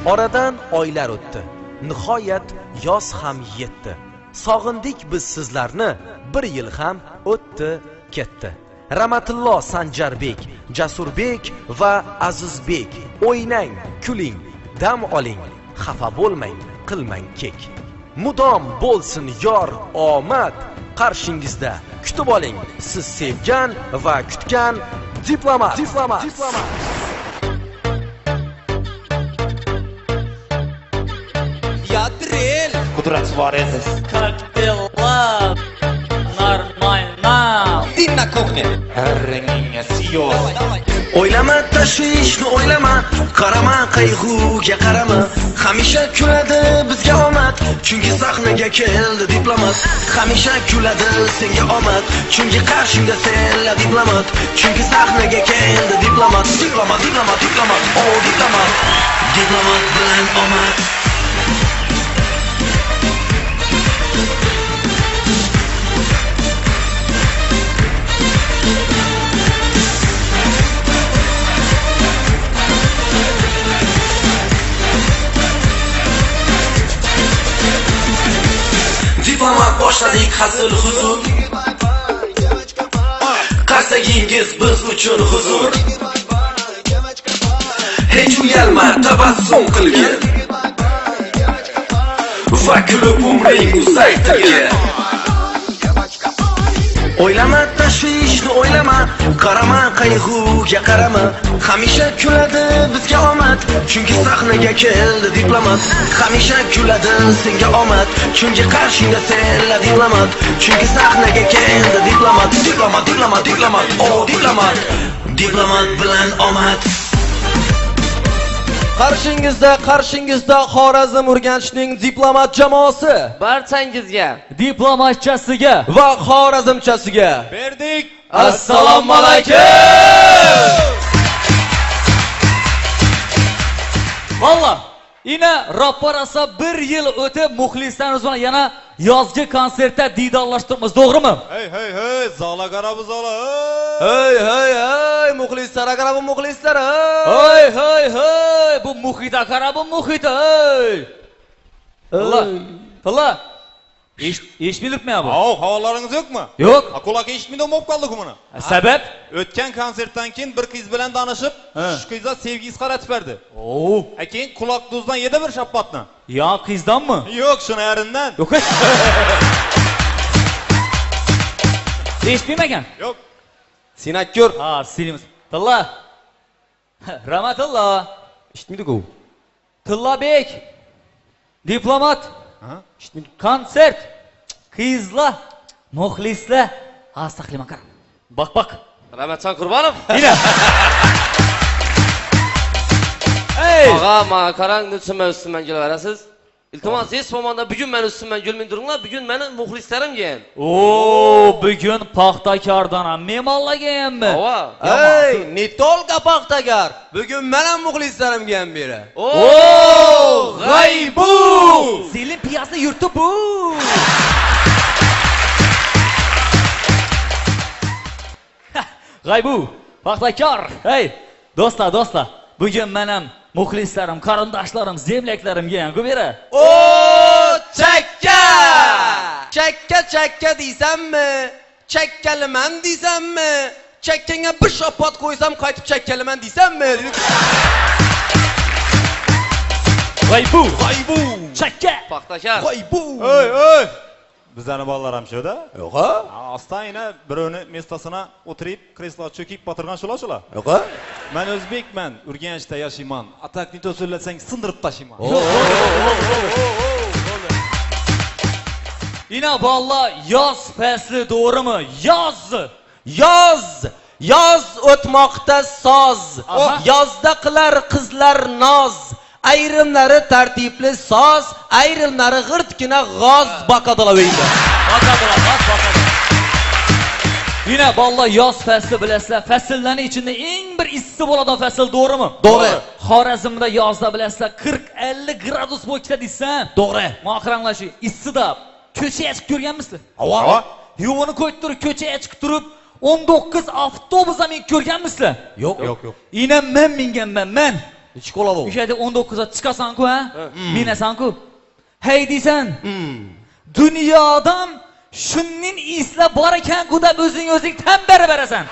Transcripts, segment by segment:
Oradan oylar o'tdi. Nihoyat yoz ham yetdi. Sog'indik biz sizlarni, bir yil ham o'tdi, ketdi. Rahmatullo Sanjarbek, Jasurbek va Azizbek, o'ynang, kuling, dam oling, xafa bo'lmang, qilmang kek. Mudom bo'lsin yor omad, qarshingizda kutib oling siz sevgan va kutgan diplomat. Ядрель! Кудrat Suarez. Как дела? Нормально! Ты на кухне! Rangingga siyoh. O'ylama tashvishni o'ylama, qarama qayg'uga qarama. Hamisha kuladi bizga omad, chunki sahnaga keldi diplomat. Hamisha kuladi senga omad, chunki qarshingda senla diplomat. Chunki sahnaga keldi diplomat. Oh diplomat. Diplomat bilan omad. Diplomat boshladik hazil huzur. Qarsagingiz biz uchun huzur. Hech uyalma tabassum qilgin. Va kulib umring uzaytirgin. O'ylama tashvishni o'ylama, qarama qayg'uga qarama. Hamisha kuladi bizga omad, chunki sahnaga keldi diplomat. Hamisha kuladi senga omad, chunki qarshingda senla diplomat. Chunki sahnaga keldi diplomat. Oh diplomat. Diplomat bilan omad. Qarshingizda Xorazm Urganchning diplomat jamoasi. Barchangizga! Diplomatchasiga Va Xorazmchasiga berdik. Assalomu alaykum. Vallah, ina raparasa bir yil o'tib muxlislarimiz bilan yana yozgi konsertda diydorlashtiramiz, to'g'rimi? Hey, zola qarabı zola. Hey, muxlislar, aqrabi muxlislar. Hey, bu muhita qarabu muhita. Tilla. Eshitmidikmi bu? Havalarınız yok mu? Yo'q. Kulak eshitmidi olib qoldik buni. Sabab? O'tgan konsertdan keyin bir qiz bilan tanishib, shu qizga sevgisi qaratib berdi. Oo. Keyin quloq duzdan yedi bir shapatni. Ya qizdanmi? Yo'q, shuni yaridan. Yo'q. Eshitmagan? Yo'q. Sinatkur. Ha, silimiz. Tilla. Rahmatullo. Eshitmaydi-ku. Tillabek. Diplomat. Konsert. Qizlar, muxlislar. Astaqliman qara. Bak. Rahmatjon Qurbonov! Yine. Ey! Ağa, mana qarang, üstümden gelaverasiz. İltimos, hech bo'lmaganda bugun meni üstümden gülmay turinglar. Bugun meni muxlislarim kelgan. Oo, bugun paxtakordan ham mehmonlaganmi? Ey, ne tolqa paxtakor. Bugun men muxlislarim kelgan beri. Oo, g'aybu! Selim piyasini yurti bu. G'aybu, paxtakor. Hey, do'stlar. Bugun menim muxlislarim, qarindoshlarim, zemlaklarim kelgan-ku beri. Oo, chakka deysanmi? Chakkaliman deysanmi? Chakkanga bir shopot qo'ysam qaytib chakkaliman deysanmi? G'aybu. Chakka. Paxtakor. G'aybu. Ey. Bizlarning bolalar ham shu-da. Yo'q-a? Astayna birovni mestasına o'tirib, kreslo cho'kib o'tirgan shular. Yo'q-a? Men o'zbekman, Urganchda yashayman. Atakni to'sirlasang sindirib tashiyman. Ina balla yoz fasli to'g'rimi? Yoz o'tmoqda soz. Yozda qilar qizlar noz. Ayrimlari tartibli soz, ayrimlari g'irtgina g'oz baqadalaveydi. Yine balla yoz fasli bilasizlar, fasllarning ichida eng bir issiq bo'ladigan fasl to'g'rimi? To'g'ri. Xorazmda yozda bilasizlar 40-50 gradus bo'lsa deysan. To'g'ri. Maqranglar shu issida ko'chaga chiqib ko'rganmisizlar? Ava. Yo'g'ini qo'yib turib ko'chaga chiqib turib 19 avtobusga minib ko'rganmisizlar? Yo'q. Ina men minganman, men. Ichki oladi. O'sha yerda 19 ga chiqasan-ku, ha? Minasan-ku. Hey deysan. Dunyodan shunning isla bor ekan-ku deb o'zing tan berasan.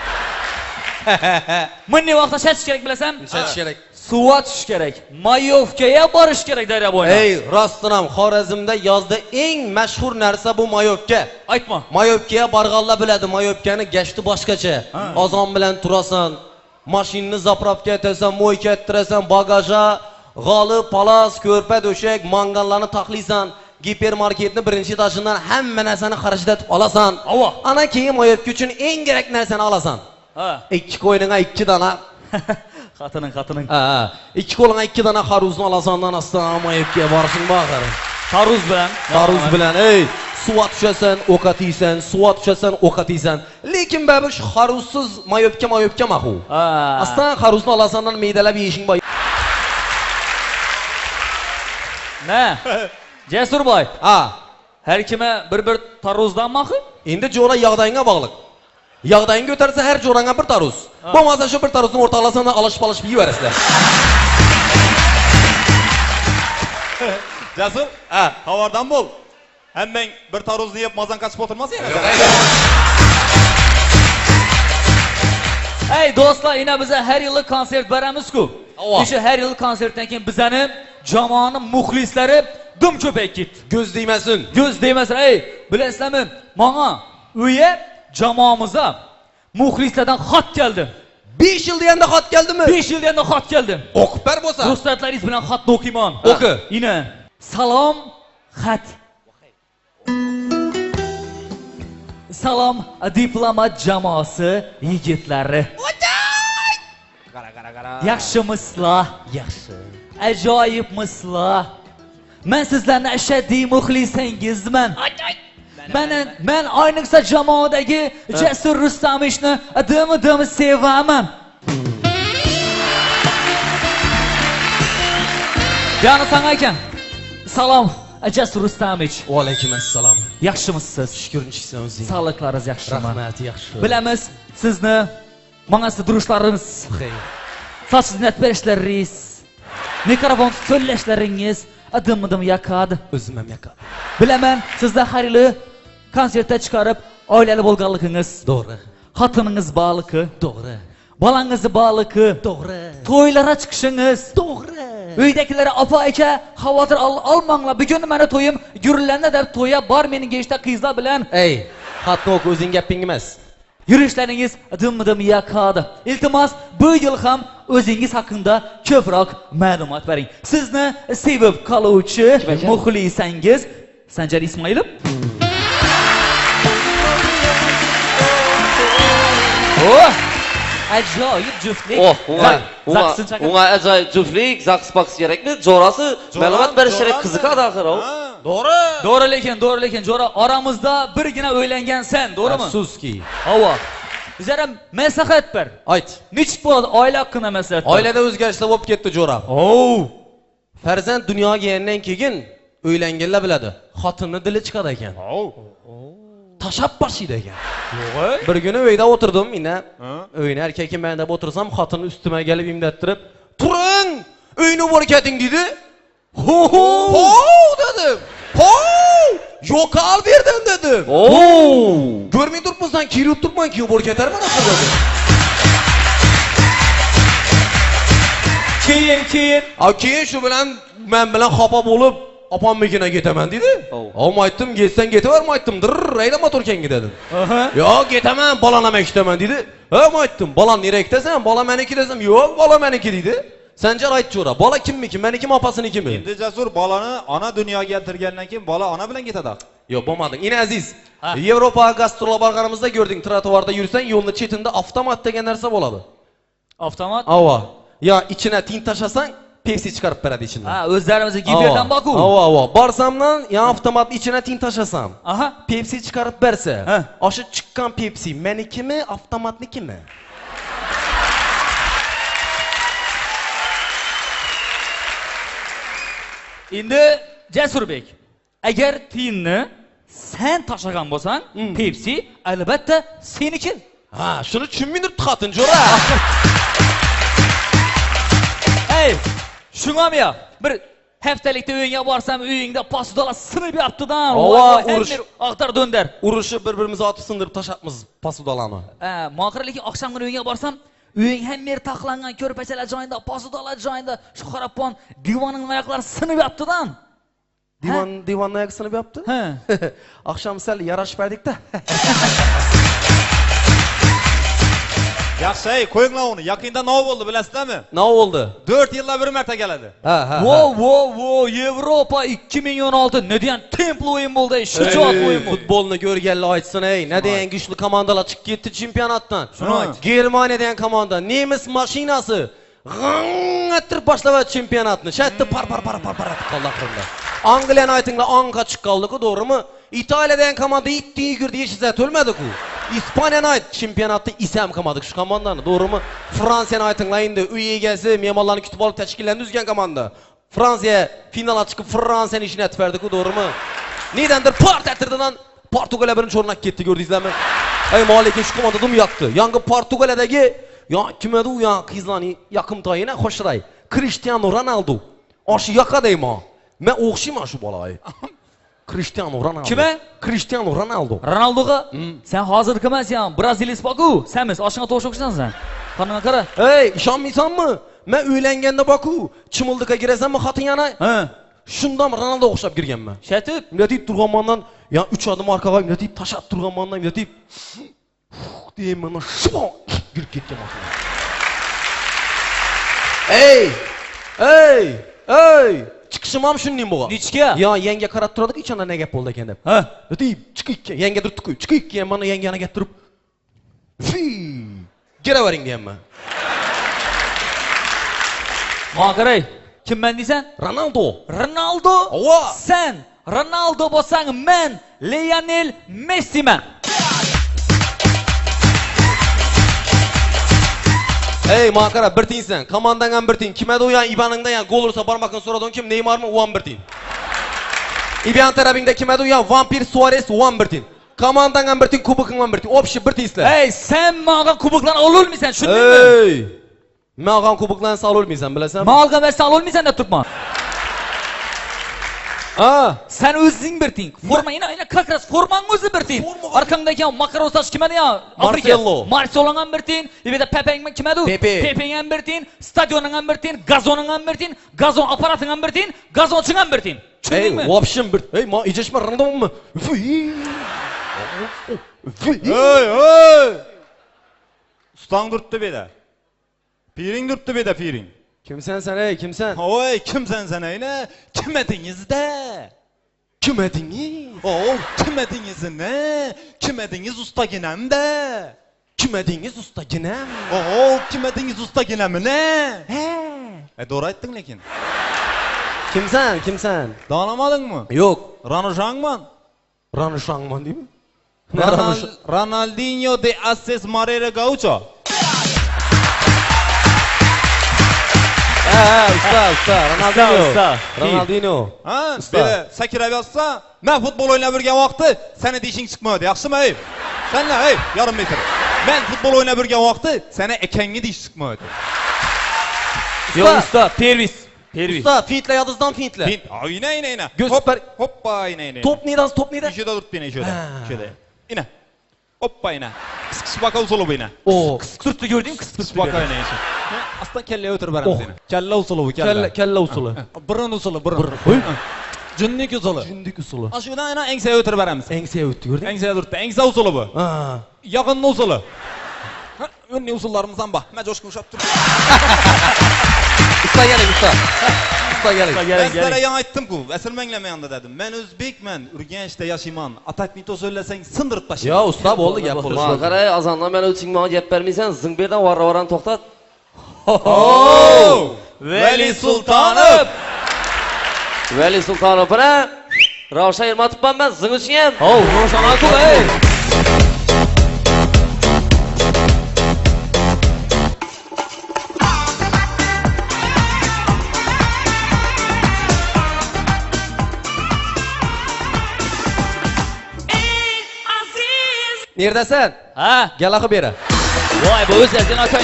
Bunday vaqtda shatish kerak bilasan? Shatish kerak. Suv atish kerak. Mayovkaga borish kerak daryo bo'yida. Ey, rostdan ham Xorazmda yozda eng mashhur narsa bu mayovka. Aytma. Mayovkaga borganlar biladi, mayovkani gashti boshqacha. Ozon bilan turasan, mashinani zapravka etasan, mo'yka ettirasan, bagaja, g'oli, palas, ko'rpa, do'shak, mangallarni taxlaysan. Gipermarketni birinchi etajindan hamma narsani xarajlatib olasan. Ana keyin mayovka uchun eng kerak narsani olasan. Ha. Ikki qo'yninga 2 dona. Xotining. Ha, ikki qo'lingga 2 dona xaruzni olasandan astan mayovkaga borishing bor. Taruz bilan, ey, suv tushasan, o'q atiysan, suv tushasan, o'q atiysan. Lekin babish xaruzsiz mayovka ma'qul. Astan xaruzni olasandan meydalab yeyishing bor. Na? Jasurboy. Ha, Har kime bir taruzdan ma'qul? endi jo'ra yog'danga bog'liq. Yog'danga o'tarsa har jo'ranga bir taruz. Bo'lmasa shu bir taruzni o'rtalasandan alishib yeyaverasizlar. Jasur, xabardan bo'l. Hammang bir tarozni yeb mazan qachib o'tirmasin. Ey do'stlar, ina biza har yili konsert beramiz-ku. O'sha har yil konsertdan keyin bizani jamoaning muxlislari dum ko'payib ketdi. Ko'z deymasin. Ko'z deymasin. Ey, bilasizlarmi? Menga uya jamoamizga muxlislardan xat keldi. 5 yil deganda xat keldimi? 5 yil deganda xat keldi. O'qib ber bo'lsa. Do'stlaringiz bilan xatni o'qiyman. O'qi. Ina. Salom, xat. Salom, diplomat jamoasi yigitlari. Yaxshimisizlar? Yaxshi. Ajoyibmisizlar? Men sizlarning ashaddiy muxlisingizman. Men ayniqsa jamoadagi Jasur Rustamovichni dim sevaman. Jani sana ekan. Salom, Jasur Rustamovich. Va alaykum assalom. Yaxshimisiz? Shukrunchisiz o'zing. Sog'liqlaringiz yaxshimi? Rahmat, yaxshi. Bilamiz, sizni mangasi durushlaringiz, sochiznet berishlaringiz, mikrofon so'zlashlaringiz adim yakadi. O'zim ham yakadi. Bilaman, sizlar har yili konsertga chiqarib, oilali bo'lganligingiz. To'g'ri. Xotiningiz borligi. To'g'ri. Bolangiz borligi. To'g'ri. To'ylarga chiqishingiz. To'g'ri. Uydagilar opa aka xavotir olmanglar. Bugun meni to'yim gurillarni deb to'ya bor mening geshta qizlar bilan. Ey, xatni o'q, o'zing gaping emas. Yurishlaringiz dim yakadi. Iltimos, bu yil ham o'zingiz haqida ko'proq ma'lumot bering. Sizni sevib qoluvchi muxlisangiz Sanjar Ismoilov. Oh! Ajoyib juftlik. Unga ajoyib juftlik, zaqsbox kerakmi? Jo'rasi ma'lumot berish kerak, qiziqadi axir. To'g'ri. Lekin jo'ra oramizda birgina o'ylangan sen, to'g'rimi? Afsuski. Ava. Bizara maslahat ber. Ayt. Nechik bo'ladi oila haqida maslahat? Oilada o'zgarishlar bo'lib ketdi jo'ra. Farzand dunyoga kelgandan keyin o'ylanganlar biladi. Xotinning dili chiqadi ekan. Tashab boshlaydi ekan. Bir kuni uyda o'tirdim, mina. Uyni erkakim men deb o'tirsam, xotin ustima kelib imdattirib, "Turing, uyni o'rkating" dedi. Ho dedim. Yo'qol berdim dedim. Ko'rmay turibsan, kirib turibman, kiyib o'rkatarman dedi. Keyin shu bilan men bilan xafa bo'lib, opamnikina ketaman dedi. Aytdim, "Ketsan ketaverma" aytdim. "Rayda motorkanga" dedim. "Yo'q, ketaman, bolani maktaman" dedi. Aytdim, "Bolam nerga ketasan? Bola meniki" desam, "Yo'q, bola meniki" dedi. Sanjar ayt jo'ra, bola kimniki? Meniki, opasinikimi? Endi Jasur bolani ona dunyoga keltirgandan keyin bola ona bilan ketadi. Yo'q, bo'lmadi. Ina aziz. Yevropaga gastrol borganimizda görding, trotuarda yursang, yo'lning chetida avtomat degan narsa bo'ladi. Avtomat? Ava. Ya ichine tin taşasan Pepsi çıkarıp beradi içinden. Ha, o'zlarimizga giberdan boku. Ava. Barsamdan ya avtomatni içine tin taşasam. Aha. Pepsi çıkarıp berse. Aşı çıkkan Pepsi meniki mi, avtomatniki mi? Endi Jasurbek, agar tinni sen tashagan bo'lsang, Pepsi albatta seniki. Ha, shuni tushunmaydir xotin jo'ra. Hey, Shungam ya. Bir haftalikda uyingga borsam, uyingda posudalar sinib yaptidan. Ova, Voy, urush. Aqtar dönder. Urushib bir-birimizni otib sindirib tashapmiz posudalarni. Moqir lekin oqshom kuni uyingga borsam, uying ham mer taqlangan ko'rpachalar joyida, posudalar joyida, shu qarapon divoning oyoqlari sinib yaptidan. Divonni oyoq sinib yapti? Ha. Oqshom sal yarashib berdik-da. Yaxshi, qo'yinglar uni. Yaqinda nima bo'ldi bilasizmi? Nima bo'ldi? 4 yilda bir marta keladi. Ha. Wo, Yevropa 2016 ne degan templi o'yin bo'ldi, shijoat o'yin bo'ldi. Futbolni ko'rganlar aytsin, ey, ne degan kuchli komandalar chiqib ketdi chempionatdan. Shuni ayt. Germaniya degan komanda, nemis mashinasi g'ing'attirib boshladi chempionatni. Shatda par qoldi oxirida. Angliyani aytinglar, onga chiqib qoldi-ku, to'g'rimi? Italiya degan komanda itni yugurdi, yeshizat o'lmadi-ku. İspaniyani ayt, chempionatda isam qilmadik shu komandani, to'g'rimi? Fransiyani aytinglar endi, uy egasi mehmonlarni kutib olib tashkillanib uzgan komanda. Fransiya finalga chiqib Fransiyani ishini aytib berdi-ku, to'g'rimi? Nedandir part atirdidan Portugaliya birinchi o'ringa ketdi, ko'rdingizlarmi? Ey, lekin shu komanda dum yoqdi. Yangi Portugaliyadagi kim edi u qizlarning yoqimtoyini qo'shiray. Cristiano Ronaldo. Oshi yoqadaymi? Men o'xshayman shu bolaga. Cristiano Ronaldo. Kime? Cristiano Ronaldo. Ronaldo'ga sen hozirgi emassan, Braziliya boku. Senmiz, oshingga to'g'ri o'xshaysan. Qanaqa qara? Ey, ishonmaysanmi? Men uylanganda boku, chimildiqqa kirasanmi xotin yana? Ha. Shundan Ronaldo o'xshab kirganman. Shatib, Minatib turganmandan, ya 3 odim orqaga minatib tashab turganmandan minatib deyman, shu kirib ketgan mashina. Ey! Chiqishim ham shunday bo'lgan. Nechga? Ya, yanga qarab turadi, ichonda nega gap bo'ldi ekan deb. Ha. Minatib chiqib, yanga turibdi-ku, chiqib, mana yangani gap turib. Giravering deyman. Moqiray, kimman deysan? Ronaldo. Ronaldo? Ova. Sen Ronaldo bo'lsang, men Lionel Messiman. Ey, maqara bir tiyinsan. Komandan ham bir tiyin. Kim edi u ya Ibaningdan ya gol ursa barmoqni so'rading kim? Neymarmi? U ham bir tiyin. Iban tarafingda kim edi u ya Vampir Suarez u ham bir tiyin. Komandan ham bir tiyin, kuboking ham bir tiyin. Obshi bir tiyinsizlar. Ey, sen menga kuboklarni ololmaysan, tushundingmi? Ey! Men og'am kuboklarni sololmaysan, bilasanmi? Menga bersan ololmaysan deb turibman. Ha, Sen o'zing bir tiyin. Forma ina как раз formang o'zi bir tiyin. Orqangdagi Makarosash kim edi ya? Marcelo. Marcelo ham bir tiyin. Ibeda Pepeng kim edi? Pepe. Pepeng ham bir tiyin. Stadioning ham bir tiyin. Gazoning ham bir tiyin. Gazon aparating ham bir tiyin. Gazonching ham bir tiyin. ey, Tushundingmi? vobshim bir. Ey, ma ijashma Ronaldomi? Ey! Ustang turibdi beda. Piring turibdi beda, piring. Kimsan sen ey, kimsan? Oy, kimsan sen ayna? Kim edingizda? Kim edingiz? Kim edingiz ne? Kim edingiz ustaginamda? Kim edingiz ustaginam? Kim edingiz ustaginammi ne? He. Doğru aytding lekin. Kimsan? Danamadingmi? Yo'q. Ranuşangman. Ranuşangman deymi? Ronaldinho de Assis Moreira Gaucho. Usta, Ronaldinho. Ha, Usta. böyle sakirab yotsa, men futbol o'ynab yurgan vaqti seni deshing chiqmaydi, yaxshimi ey? Senla ey, yarim metr. Men futbol o'ynab yurgan vaqti seni ekangi deyish chiqmaydi. Yo'q, usta, Pervis. Usta, fintla yadızdan fintla. Fin, ayna. Göz Hop, süper. hoppa ayna. Top neyden, top neyden? İşede durup beni şöyle. Ha. Şöyle. İne. Hoppa ayna. Kıs baka usulu bu yine. Oo. Kıskırtı gördün mü? Kıs baka ayna işi. Aslan kelleye otur verem Oh. seni. Kelle usulu bu kelle. Kelle usulu. Burun usulu burun. Cünlük usulu. Cündik usulu. Aşağıdan ayna engseye otur verem seni. Enseye öttü gördün mü? Engseye durdu. Engse usulu bu. Ha. Yakın usulu. Önne usullarımızdan bak. Ben coşkun uşak dur. Usta gelin usta. Usta gelin. Ben sizlere yan aytdım ku. Esilmenleme yanında dedim. Ben Özbekmen, Urgenç'te yaşayman. Atak mito söylesen sındırıp taşıyım. Ya usta oldu gap bo'ldi. Maqaray, azondan men o'tishing menga gap bermaysan, zingberdan varra-varan to'xtat. Veli Sultanov. Veli Sultanov bilan Ravshan Ermatovman men zing uchun ham. Roshan Akul, ey. Neredesin? Ha? Gel akı beri. Vay, bu o'zingizdan akang.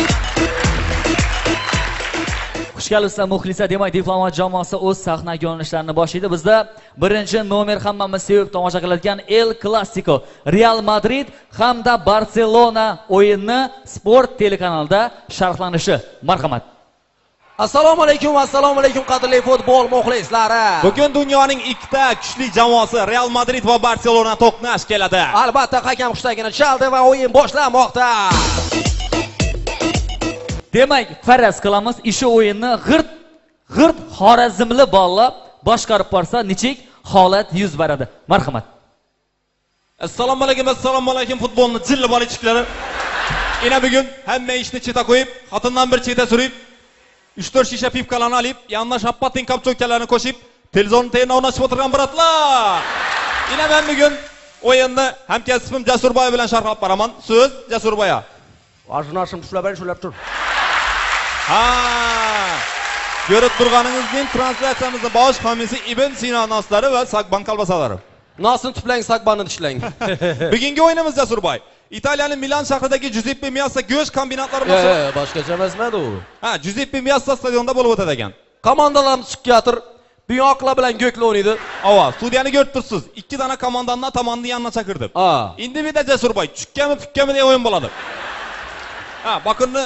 Xush kelibsizlar muxlislar. Demak, diplomat jamoasi o'z sahna yo'nalishlarini boshlaydi. Bizda birinchi nomer hammamiz sevib tomosha qiladigan El Clasico Real Madrid hamda Barselona o'yinni Sport telekanalida sharhlanishi. Marhamat. Assalomu alaykum qadrli futbol muxlislari. Bugun dunyoning ikkita kuchli jamoasi Real Madrid va Barselona to'qnash keladi. Albatta hakam hushtakini chaldi va o'yin boshlanmoqda. Demak, faraz qilamiz, ishi o'yinni g'irt Xorazmli balla boshqarib borsa, nechik holat yuz beradi. Marhamat. Assalomu alaykum futbolni jilli bolichiklari. Ina bugun hamma ishni cheta qo'yib, xotindan bir cheta surib, 3-4 shisha pipkalarni olib, yanına shappatin kapcho'kalarini qo'shib, televizorni tayinla o'ynashib o'tirgan biratlar. Ina men bugun o'yinni hamkasbim Jasurboy bilan sharhlab beraman. So'z Jasurboyga. Ajnashim shular tur. Ha! Görüp turganinizning translyatsiyamizni bosh komisi Ibn Sino noslari va Sakbank kalbasalari. Nosini tuplang, sakbanni tishlang. Bugungi o'yinimiz Jasurboy. Italiyaning Milan shahridagi Giuseppe Meazza go'sht kombinatlari Boshqacha emasmadi u. Ha, Giuseppe Meazza stadionida bo'lib o'tadi ekan. Komandalarimiz chiqib yotir. Buyoqlar bilan go'kla o'ynaydi. Ava, studiyani ko'rib tursiz. Ikki dona komandandan tomonni yanına chaqirdim. Endi bir de Jasurboy, tukkami pukkami degan o'yin bo'ladi. Ha, bakırni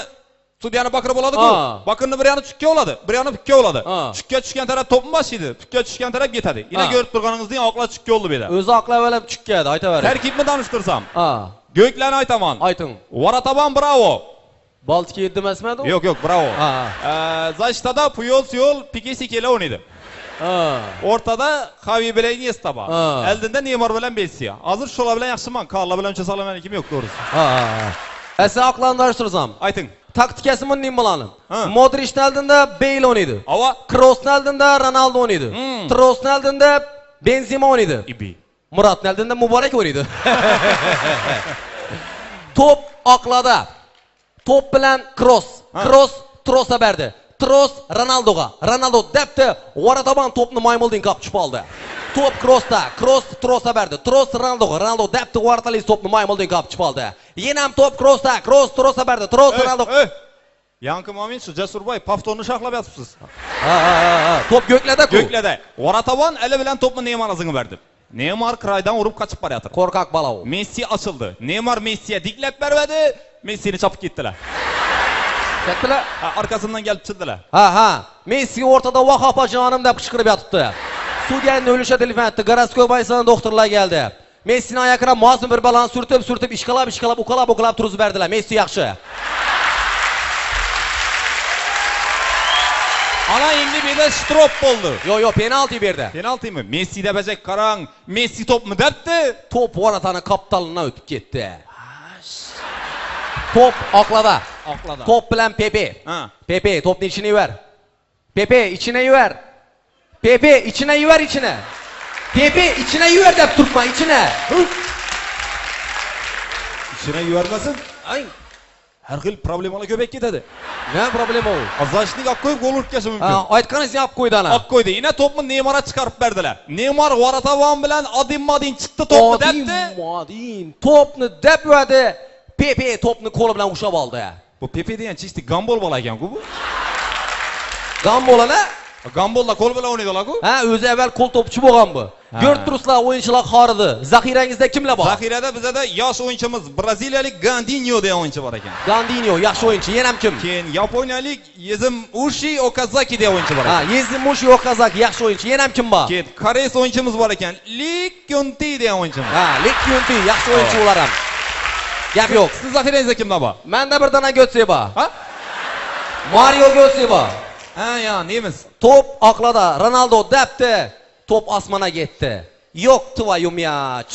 studiyani bakırib oladi-ku. Bakırni bir yana tukka oladi, bir yana pukka oladi. Tukka tushgan taraf to'pni boshlaydi, pukka tushgan taraf ketadi. Ina ko'rib turganingizdek oqlar tukka oldi bu yerda. O'zi oqlavalab tukkadi, aytavering. Tarkibni tanishtirsam. Göklarni aytaman. Ayting. Varataban bravo. Baltiki 7 emasmidi u? Yo'q, bravo. Zashtada Puyol, Pique Sikela o'ynaydi. Ortada Xavi bilan Iniesta bor. Oldinda Neymar bilan Messi. Hozir shular bilan yaxshiman. Karlo bilan uncha salaman kim yo'q to'g'risi. Sen aqlantirishtirsam. Ayting. Taktikasi bunday bo'ladi. Modric'ning oldinda Bale o'ynaydi. Kroosning oldinda Ronaldo o'ynaydi. Troosning oldinda Benzema o'ynaydi. Muratning oldinda Muborak o'ynaydi. Top oqlada. Top bilan Kroos. Kroos Troos'a berdi. Troos Ronaldo'ga. Ronaldo debdi. Varataban topni maymuldin qap tushib oldi. Top Kroos'da. Kroos Troos'a berdi. Troos Ronaldo'ga. Ronaldo debdi. Varatalis topni maymuldin qap tushib oldi. Yana ham top Kroos'da. Kroos Troos'a berdi. Troos Ronaldo. Yanki Momin shu Jasurboy paftorni sharhlab yotibsiz. Top go'klada-ku. Go'klada. Varataban eli bilan topni Neymar azingga berdi. Neymar kraydan urib qochib borayotir. Qo'rqoq bola u. Messi ochildi. Neymar Messiga diklab bermadi. Messini chopib ketdilar. Ketdilar? Arkasidan kelib chiqdilar. Messi o'rtada Vahopa jonim deb qichqirib yotibdi. Studiyaning o'lisha telefon etdi. Goroskop aysan doktorlar keldi. Messining oyoqqa mozim bir balan surtib, ishqalab, uqalab turib berdilar. Messi yaxshi. Ana endi beda strop bo'ldi. Yo'q, penalti berdi. Penaltimi? Messi de bajak qarang. Messi topmi debdi. Top Varatani kapitalidan o'tib ketdi. Top oqlada. Top bilan Pepe. Pepe topni ichine yuvar. Pepe ichine yuvar. Pepe ichine yuvar ichine. Pepe ichine yuvar deb turibman, ichine. İçine yuvarmasın. Her xil problemalar ko'payib ketadi. Ne problema u? Azashlik olib qo'yib gol urtkashi mumkin. Aytganingizni olib qo'ydi ana. Olib qo'ydi. Ina topni Neymar'a chiqarib berdilar. Neymar Varatavan bilan Adin chiqdi topni debdi. Topni deb verdi. Pepe topni qo'li bilan ushlab oldi. Bu Pepe degan chisti gambol bola ekan-ku bu. Gambol ana? Gambolda qo'l bilan o'ynaydilar-ku. O'zi avval qo'l topchi bo'lgan bu. Ko'rib turibsizlar, o'yinchilar xoridi. Zaxirangizda kimlar bor? Zaxirada bizda yosh o'yinchimiz braziliyalik Gandinho degan o'yinchi bor ekan. Gandinho yaxshi o'yinchi, yana ham kim? Keyin yaponiyalik Yezmushi Okazaki degan o'yinchi bor ekan. Yezmushi Okazaki yaxshi o'yinchi, yana ham kim bor? Keyin koreys o'yinchimiz bor ekan, Lee Kyunti degan o'yinchimiz. Lee Kyunti yaxshi o'yinchi ular ham. Gap yo'q. Siz zaxirangizda kimlar bor? Menda bir dona Götze bor. Mario Götze bor. Ya, neyimiz? Top oqlada, Ronaldo debdi. Top osmona ketdi. Yo'q tvoyu мяч.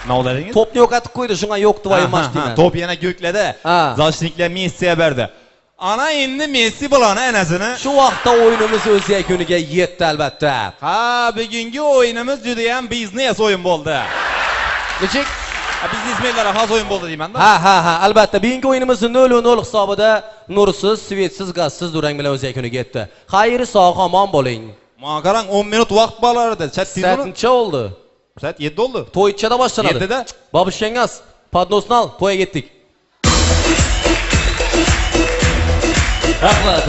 Nima o'yladingiz? Topni yo'qotib qo'ydi, shunga yo'q tvoyu мяч deyman. Top yana go'kladi. Zashliklar Messiga berdi. Ana endi Messi bilan anasini. Shu vaqtda o'yinimiz o'z yakuniga yetdi albatta. Bugungi o'yinimiz juda ham biznes o'yin bo'ldi. Nechik? Biznesmenlar xos o'yin bo'ldi deyman-da. Albatta. Bugungi o'yinimiz 0-0 hisobida nursiz, svetsiz, gazsiz durang bilan o'z yakuniga yetdi. Xayri sog' omon bo'ling. Mana qarang 10 minut vaqt bor edi. Soatcha oldi. Soat 7 oldi. To'ychada boshlanadi. 7da. Babushengas, podnosni al, to'yga ketdik. Rahmat.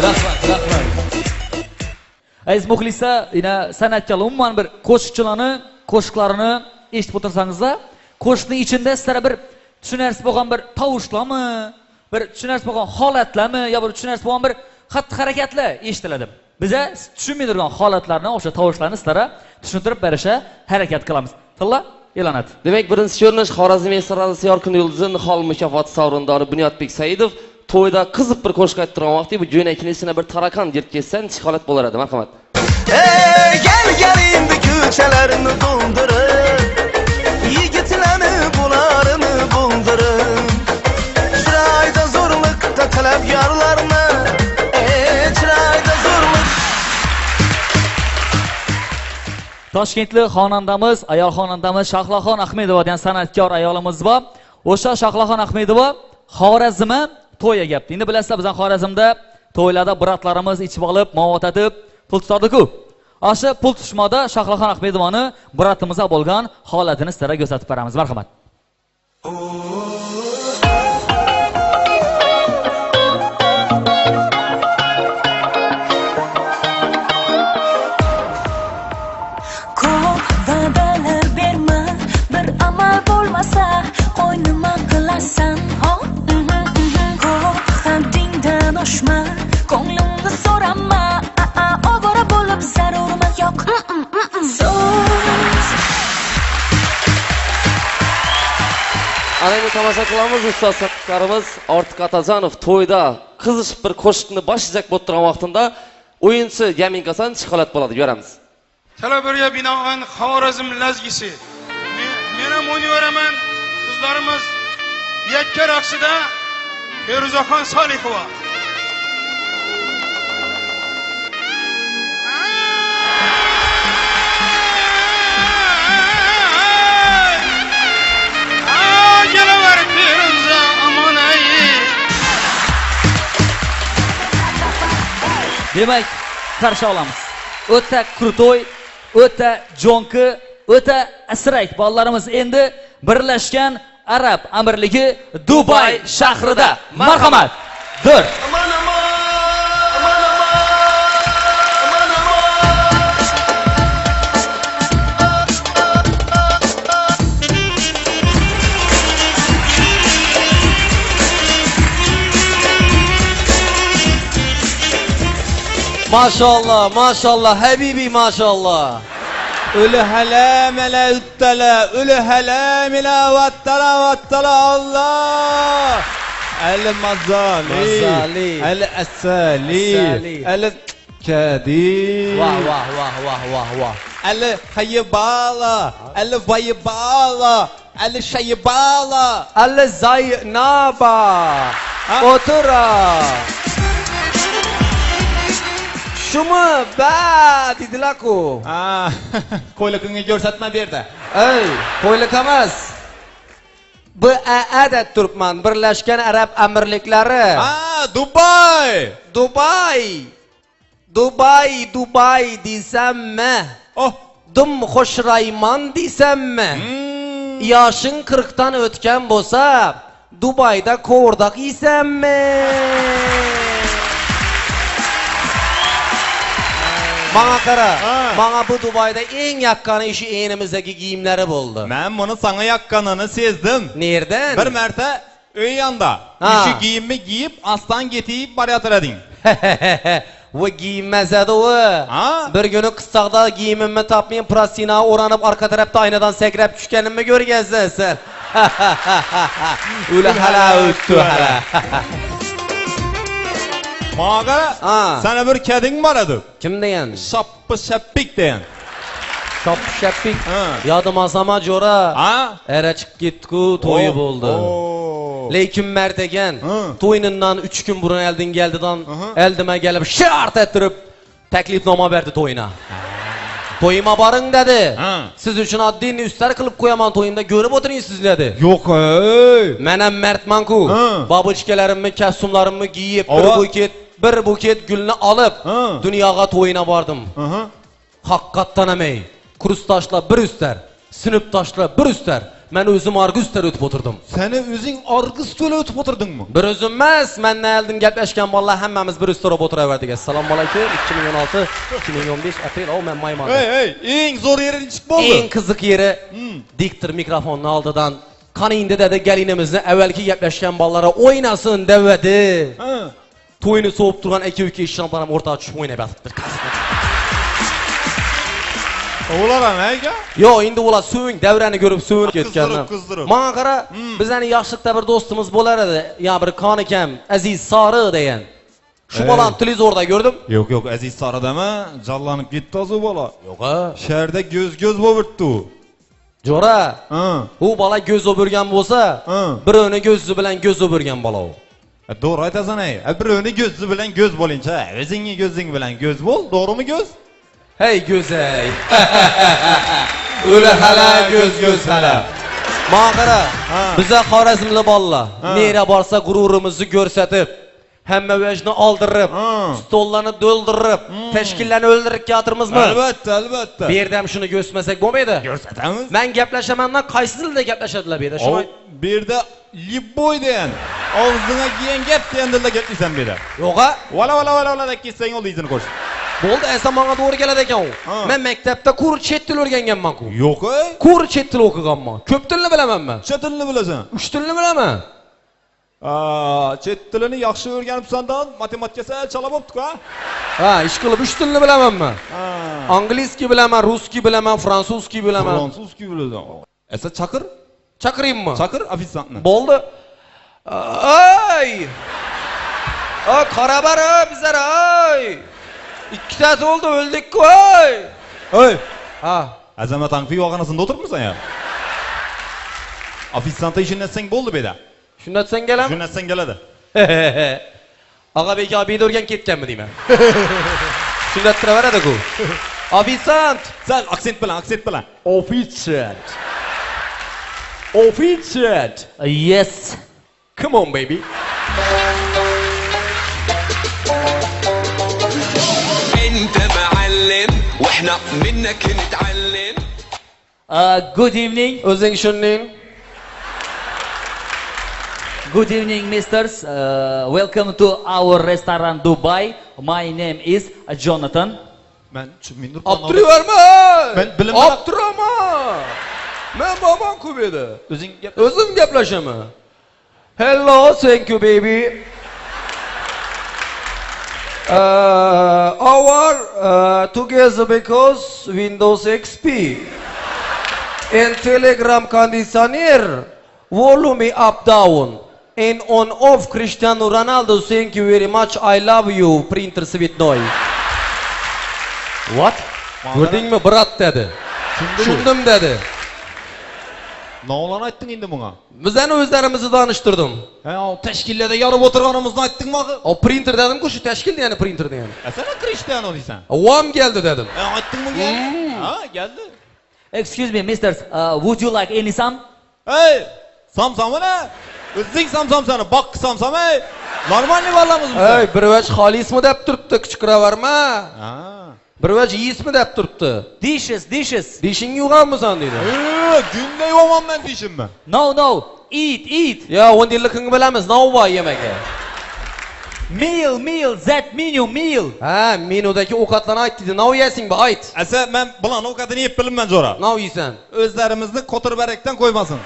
Aziz muxlislar, yana san'atga umuman bir qo'shiqlarini eshitib o'tirsangizlar, qo'shiqning ichida sizlarga bir tushunarsiz bo'lgan bir tovushlarmi, bir tushunarsiz bo'lgan holatlarmi, yo bir tushunarsiz bo'lgan bir xatti-harakatlar eshitiladi. Biza tushunmay turgan holatlarni, o'sha tovushlarni sizlarga tushuntirib berishga harakat qilamiz. Tilla e'lonat. Demak, birinchi ko'rinish Xorazm estradasi yorqin yulduzi Nihol mukofoti sovrindori Bunyodbek Saidov to'yda qiziq bir qo'shiq ayttirgan vaqtda bu jo'nakning isini bir tarakan yirib ketsan, holat bo'lar edi. Marhamat. Gel endi ko'chalarni to'ldirib, yigitlarni bularni buldirib, chiroyda zo'rliqda talabgorlarni, chiroyda zo'rliq. Toshkentlik xonandamiz, ayol xonandamiz Shahloxon Ahmedova degan san'atkor ayolimiz bor. O'sha Shahloxon Ahmedova Xorazmga to'yga keldi. Endi bilasizlar, bizning Xorazmda to'ylarda bratlarimiz ichib olib, movotatib, pul tutardi-ku. O'sha pul tushmoda Shahloxon Ahmedovani bratimizga bo'lgan holatini sizlarga ko'rsatib beramiz. Marhamat. Ko'p va'dalar berma, bir amal bo'lmasa, qo'ynima qilasan, ho? Ko'p haddingdan oshma, ko'nglimni so'rama, ovora bo'lib zarurma yo'q. Ana endi tomosha qilamiz, ustoz san'atkorimiz Ortiq Atazanov to'yda qiziq bir qo'shiqni boshlayajak bo'lib turgan vaqtida o'yinchi Yaminkasan holat bo'ladi, ko'ramiz. Talablarga binoan Xorazm lazgisi. Men ham o'ynayveraman. Qizlarimiz yakka raqsida Feruzaxon Solihova. Gelaver Feruza amonay. Demak, qarshi olamiz. O'ta krutoy, o'ta jonki, o'ta asrak bolalarimiz endi Birlashgan Arab Amirligi Dubay shahrida. Marhamat. Dur. Maşallah, maşallah, Habibi maşallah. Ölü hele mele üttele, ölü hele mele vattala Allah. El mazali, el esali, el kedi. Vah. El haybala, el vaybala, el shaybala. Allah Zaynaba. Otura. Şumu ba dediler ku. Ko'ylakingni ko'rsatma berdi. Ey, ko'ylak emas. Bu adat turibman, Birlashgan Arab Amirliklari. Dubai desammi? Oh, Dum Xo'shrayman desammi? Yoshing 40 dan o'tgan bo'lsa, Dubayda ko'rdoq yesammi? Bana qara, bana bu Dubayda eng yaqqan işi enimizdagi kiyimlari bo'ldi. Men buni sana yaqqanini sezdim. Nereden? Bir marta uy yonda işi giyimni giyib, aslan getib borayotir eding. Bu giyinmez edi o. Bir günü qisqaqda giyimimni tapmayın, plastinaga o'ranib arka tarafda aynadan sakrab tushganimni ko'rgansan sen. Ula hala o'tdi hala. Mağa, sana bir keding var edi. Kim degan? Şappi Shappik degan. Shappik. Yodimazama jo'ra. Era chiqib ketdi-ku, to'yi bo'ldi. Lekin mertegen to'yindan 3 kun burun eldin geldidan eldime gelip şart ettirip teklifnoma verdi to'yina. To'yima barın dedi. Siz üçün adını üstler kılıp koyaman to'yimda görüp oturun siz dedi. Yok Menem Mertmanku. Babuçkelerimmi, kastumlarımı giyip bir buket gülünü alıp dünyaya to'yina vardım. Hakkattan emey. Kurus taşla bir üster, sınıp taşla bir üster. Men özüm argı üstler ötüp oturdum. Seni özün argı stole ötüp oturdun mu? Bir özüm emas, men neldim gapleşken vallahi hammamiz bir üstüne o'tiraverdik. Assalomu alaykum. 2016 2015 aprel o men mayman. Hey, eng zo'r yeri nechik bo'ldi? Eng qiziq yeri diktor mikrofonni oldidan qani endi dedi gelinimizni avvalgi gapleşken ballara oynasın devedi. Ha. To'yini so'p turgan aka-uka ishontaram o'rtaga tushib o'ynab yotibdi. Ular ham aka? Yo, endi ular so'ng davrani ko'rib so'nib ketganlar. Qizdirib. Menga qara, bizning yaxshilikda bir do'stimiz bo'lar edi. Ya bir qonikam Aziz Sori degan. Shu bolani televizorda ko'rdim. Yo'q, Aziz Soridami? Jallanib ketdi o'zi bola. Yo'q-a. Sharda göz bo'libdi u. Jo'ra. Ha. U bola ko'z o'pirgan bo'lsa, birini ko'zi bilan ko'z o'pirgan bola u. Doğru aytasan ey. Birini gözü bilen göz bolincha, o'zingni gözing bilan göz bol, doğru mu göz? Hey go'zay. O'la hala göz hala. Menga qara, biza Xorazmli bolalar nera borsa g'ururimizni ko'rsatib, hamma vajni oldirib, stollarni to'ldirib, tashkillarni o'ldirib ketirmizmi? Albatta. Bu yerda ham shuni ko'rsatmasak bo'lmaydi. Ko'rsatamiz. Men gaplashamandan qaysi tilda gaplashadilar bu yerda? Shuni Bu yerda libboy degan, og'zingga kiyen gap degan tilda gaplaysan bu yerda. yo'q-a? Vala deb ketsang ol izini qo'sh. Bo'ldi, esa menga to'g'ri keladi ekan u. Men maktabda kur chet til o'rganganman-ku. Yo'q ey. Kur chet til o'qiganman. Ko'p tilni bilaman men. Chet tilni bilasan? 3 tilni bilaman. Chet tilini yaxshi o'rganibsandan matematika sal chala bo'pti-ku, ha? Ha, ish qilib 3 tilni bilaman men. Angliyskiy bilaman, russkiy bilaman, fransuzskiy bilaman. Fransuzskiy bilasan. Esa chaqir? Chaqiraymi? Chaqir ofisiantni. Bo'ldi. Ay! Qarabar bizlar ay! Ikkitasi oldu öldük-ku ay! Oy! Ha, Azamat Anfi yog'anasida o'tiribmisan ya? Ofisiantda ishini etsang bo'ldi bu yerda. shunda sen gelam. Shuni etsang keladi. Agabek abi o'rgan ketganmi deyman. Shunda turaveradi-ku. Ofisant! Sal aksent bilan. Ofisant. Ofisant. Yes. Come on baby. انت معلم واحنا منك نتعلم. Good evening. O'zing shunning. Good evening, misters. Welcome to our restaurant Dubai. My name is Jonathan. Men tushunmaydim. Abdurverma. Ben bilimdan- Abdurama. Men babam kubedi. O'zing gap. O'zim gaplashaman. Hello, thank you baby. Our together because Windows XP and Telegram conditioner volume up down and on off Cristiano Ronaldo thank you very much I love you printer Svetnoy. What? Gördingmi brat dedi. Tushundim dedi. Nolani aytding endi bunga? Bizani o'zlarimizni tanishtirdim. Ha, tashkillarda yorib o'tirganimizni aytdingmi? O printer dedim-ku, shu tashkil degani printer degani. Sen Cristiano deysan. Avam geldi dedim. Aytding bunga? Ha, geldi. Excuse me, misters. Would you like any some? Hey, samsam ne? O'zing samsam seni, bak samsam ey. Normalni valamiz biz. Ey, bir vaj xolismi deb turibdi, qichqiraverma. Ha. Bir vaj yeyismi deb turibdi. Dishes. Dishingni yuvganmisan dedi. Günde yuvamam ben dişimmi? No. Eat. Ya, 10 yillikni bilamiz, navva yemaka. Meal. That menu meal. Ha, menudagi ovqatlarni ayt dedi. Nav yeysin, ayt. Asa men bilan ovqatini yeb bilimman zo'ra. Nav yeysan. O'zlarimizni qo'tirbarakdan qo'ymasin.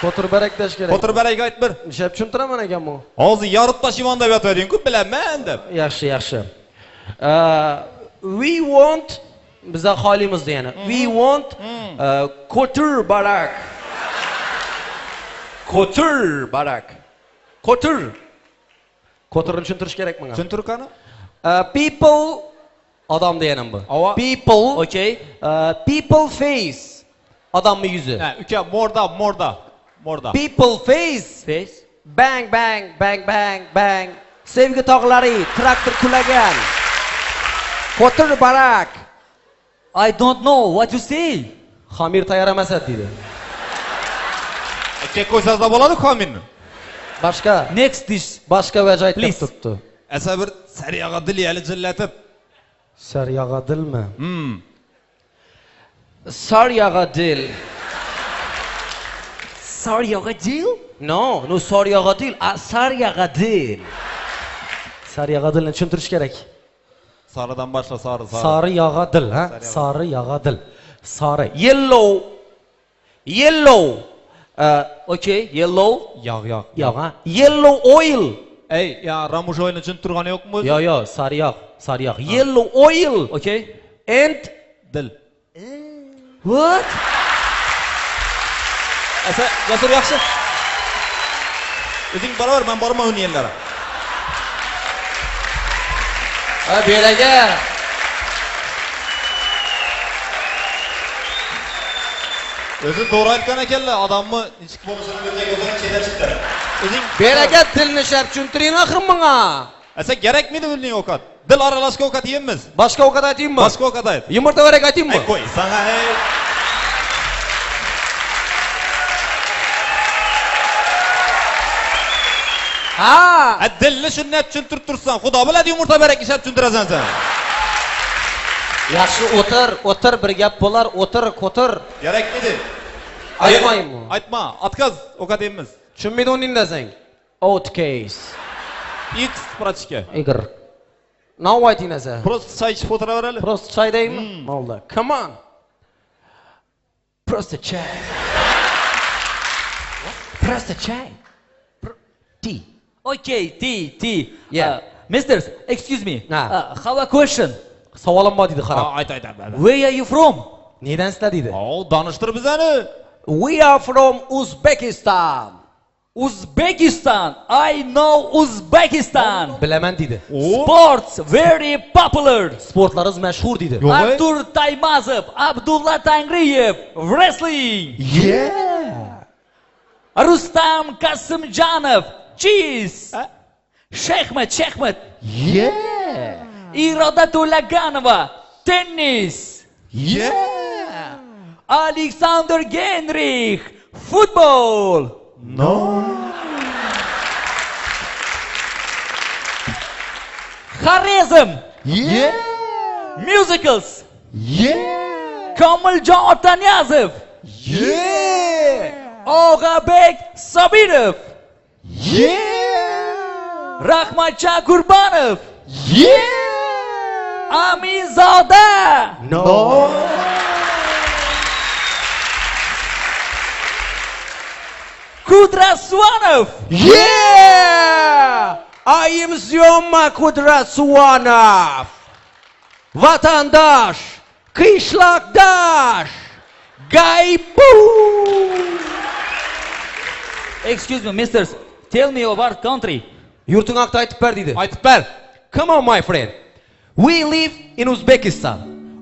Qo'tirbarak dash kerak. Qo'tirbarakga ayt bir. Nishab tushuntiraman ekan bu. Hozir yoritma shimon deb yotavering-ku, bilaman deb. Yaxshi. We want biza xolimiz degani. We want Kotur barak. Koturni tushuntirish kerak menga. Tushuntir qani? People odam deganim bu. People. Okay. People face. Odamning yuzi. Ha, uka morda. People face. Bang. Sevgi tog'lari, traktor kulagan. Kotur barak. I don't know what you say. Xamir tayyor emas dedi. Aka qo'ysazda bo'ladi kominni. Boshqa. Next dish. Boshqa vaj aytib Please. turibdi. Asa bir sariyaga dilyali jillatib. Saryaga dilmi? Saryaga dil. Sariyag'adil? No, Sariyag'adil, Sariyag'adil. Sariyag'adilni tushuntirish kerak. Saridan boshla, sari. Sariyag'adil, ha? Sariyag'adil. Sari. Yellow. Okay, yellow. Yog'. Yo'q, ha? Yellow oil. Ey, ya Ramush o'yini tushuntirgani yo'qmi? Yo, sariyog'. Yellow oil. Okay. And Dil. What? Asa, Jasur yaxshi. O'zing baravar, men borman uni yerlari. Ha, belaga. O'zi to'g'ri aytgan ekanlar, odamni ichki bo'lishini bilgan o'zini cheda chiqdi. O'zing Belaga tilni shart tushuntiring axir menga. asa kerakmidi bunday ovqat? Dil aralashgan ovqat yeymiz. Boshqa ovqat aytaymi? Boshqa ovqat ayt. Yumurta varak aytaymi? Ay qo'y, sana ey. Ha. Dilni shunday tushuntirib tursan, Xudo biladi yumurta barak ishab tushuntirasan sen. Yaxshi o'tir bir gap bo'lar, o'tir. Kerakmidi? Aytmaymi? Aytma, отказ ovqat yeymiz. Tushunmaydi uning desang. out case. X практика. Igor. Now ayting asa. Просто çay içip o'tiraverali. Prosta choy deymi? Molda. Come on. Просто чай. Просто чай. Tea. Okay, tea. Yeah. Misters, excuse me. Have a question. Savolim bor dedi qarab. Ayt. Where are you from? Nedan sizlar dedi? Danıştır bizani. We are from Uzbekistan. Uzbekistan. I know Uzbekistan. Bilaman dedi. Sports very popular. Sportlarimiz mashhur dedi. Artur Taymazov, Abdulla Tangriyev, wrestling. Yeah. Rustam Kasimjanov, chess. Shaxmat. Yeah. Iroda To'laganova, tennis. Yeah. Alexander Genrikh, football. No. Xorazm, Yeah. musicals. Yeah. Komiljon Otaniyazov, Yeah. Og'abek Sobirov, Yeah. Rahmatjon Qurbanov, Yeah. Aminzoda, No. Kudrasvanov, Yeah. I am Zyoma Kudrasvanov. Vatandosh, qishloqdosh. Gaybu. Excuse me, misters, tell me about country. Yurting haqida aytib ber dedi. Aytib ber. Come on my friend. We live in Uzbekistan.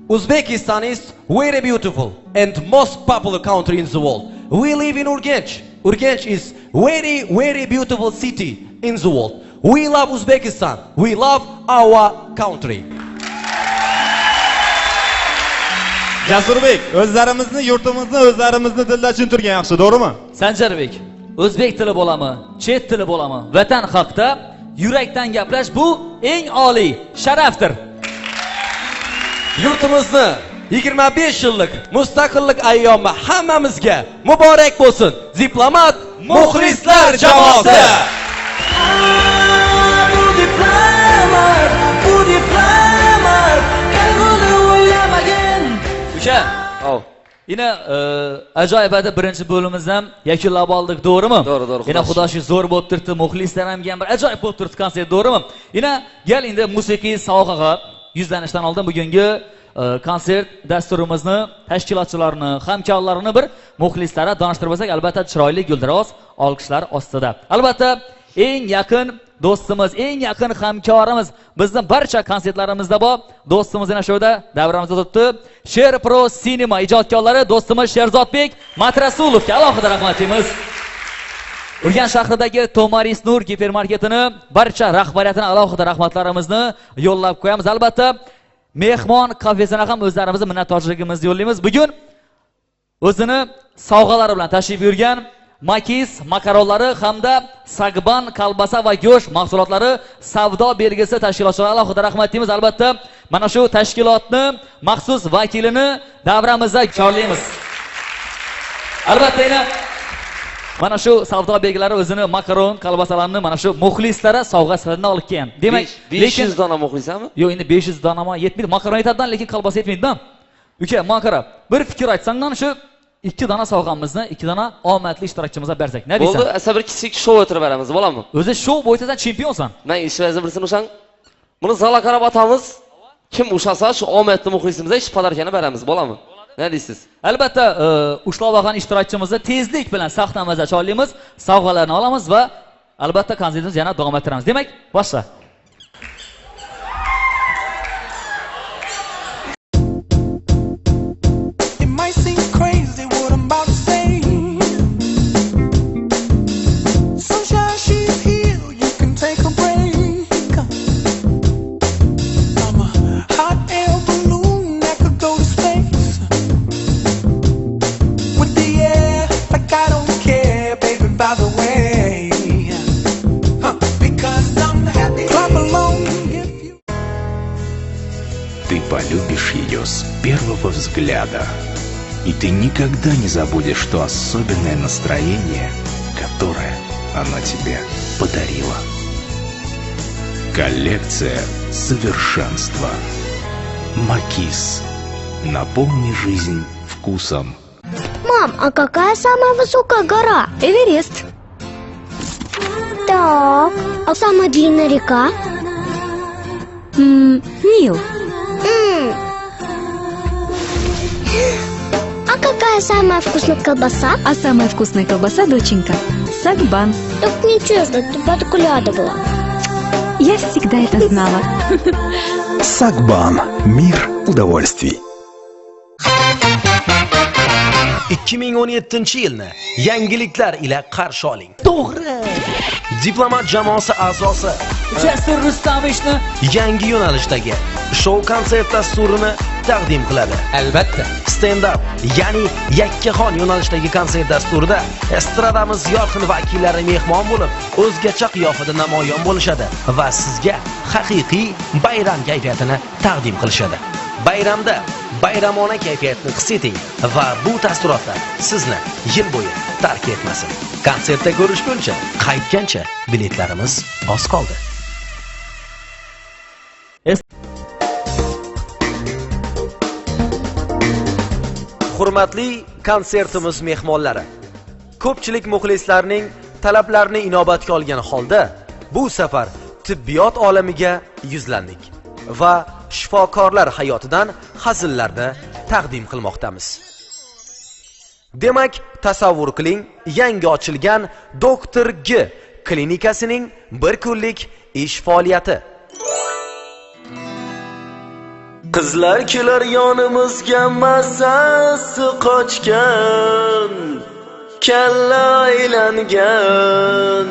Uzbekistan is very beautiful and most popular country in the world. We live in Urgench. Urgench is very beautiful city in the world. We love Uzbekistan. We love our country. Jasurbek, o'zlarimizni, yurtimizni, o'zlarimizni dilda tushuntirgan yaxshi, to'g'rimi? Sanjarbek, o'zbek tili bo'lami, chet tili bo'lami, vatan haqida yurakdan gaplash bu eng oliy sharafdir. Yurtimizni 25 yillik mustaqillik ayyomi hammamizga muborak bo'lsin. Diplomat muxlislar jamoasi. Bu diplomat qayg'uni o'ylamagin. O'sha, Yine ajoyib edi birinchi bo'limimizni ham yakunlab oldik, to'g'rimi? To'g'ri. Yine xudo shu zo'r bo'lib turibdi, muxlislar ham bir ajoyib bo'lib turibdi konsert, to'g'rimi? Yine gal endi musiqiy sohaga yuzlanishdan oldin bugungi konsert dasturimizni tashkilotchilarini, hamkorlarini bir muxlislari tanishtirib olsak, albatta chiroyli guldiroz olqishlar ostida. Albatta eng yaqin do'stimiz, eng yaqin hamkorimiz bizning barcha konsertlarimizda bor. Do'stimiz yana shu yerda davramizda turibdi. Sher Pro Cinema ijodkorlari do'stimiz Sherzodbek Matrasulovga alohida rahmat aytamiz. Urganch shahridagi Tomaris Nur gipermarketini barcha rahbariyatini alohida rahmatlarimizni yo'llab qo'yamiz. Albatta mehmon kafesini ham o'zlarimizning minnatdorchiligimizni yo'llaymiz. Bugun o'zini sovg'alari bilan tashrif buyurgan Makis makaronlari hamda Sagban kolbasa va go'sht mahsulotlari savdo belgisi tashkilotchilariga alohida rahmat aytamiz. Albatta mana shu tashkilotni maxsus vakilini davramizda chorlaymiz. Albatta yana Mana shu savdo belgilari o'zini makaron, kolbasalarni mana shu muxlislari sovg'a sifatida olib kelgan. Demak, 500 dona muxlisami? Yo'q, endi 500 donama yetmaydi. Makaron yetadidan, lekin kolbasa yetmaydi-da. Uka, makara, bir fikr aytsangdan shu 2 dona sovg'amizni 2 dona omadli ishtirokchimizga bersak. Ne deysan? Bo'ldi, asa bir kichik shou o'tirib beramiz, bo'ladimi? O'zi shou bo'yicha sen chempionsan. Men ishimizni bilsin o'shan. Buni zalga qarab atamiz. Kim ushasa shu omadli muxlisimizga ish podarkani beramiz, bo'ladimi? Ne deysiz? Albatta, ushlab olgan ishtirokchimizni tezlik bilan sahnamizga chorlaymiz, sovg'alarni olamiz va albatta konsertimizni yana davom ettiramiz. Demak, boshla. Ты полюбишь ее с первого взгляда, и ты никогда не забудешь то особенное настроение, которое она тебе подарила. Коллекция совершенства. Макис. Наполни жизнь вкусом. Мам, а какая самая высокая гора? Эверест. Так, а самая длинная река? Нил. А какая самая вкусная колбаса? А самая вкусная колбаса, доченька, Сагбан. Так нечестно, ты подглядывала. Я всегда это знала. Сагбан. Мир удовольствий. 2017-yilni yangiliklar ila qarshi oling. To'g'ri. Diplomat jamoasi a'zosi Jasur Rustamovichni yangi yo'nalishdagi shou konsert dasturini taqdim qiladi. Albatta, stand up, ya'ni yakkaxon yo'nalishdagi konsert dasturida estradamiz yorqin vakillari mehmon bo'lib, o'zgacha qiyofada namoyon bo'lishadi va sizga haqiqiy bayram kayfiyatini taqdim qilishadi. Bayramda bayramona kayfiyatni his eting va bu taassurotlar sizni yil bo'yi tark etmasin. Konsertda ko'rishguncha, qaytgancha biletlarimiz oz qoldi. Hurmatli konsertimiz mehmonlari, ko'pchilik muxlislarning talablarini inobatga olgan holda bu safar tibbiyot olamiga yuzlandik va shifokorlar hayotidan hazillarni taqdim qilmoqdamiz. Demak, tasavvur qiling, yangi ochilgan Doktor G klinikasining bir kunlik ish faoliyati. Qizlar kelar yonimizga mazasi qochgan, kalla aylangan,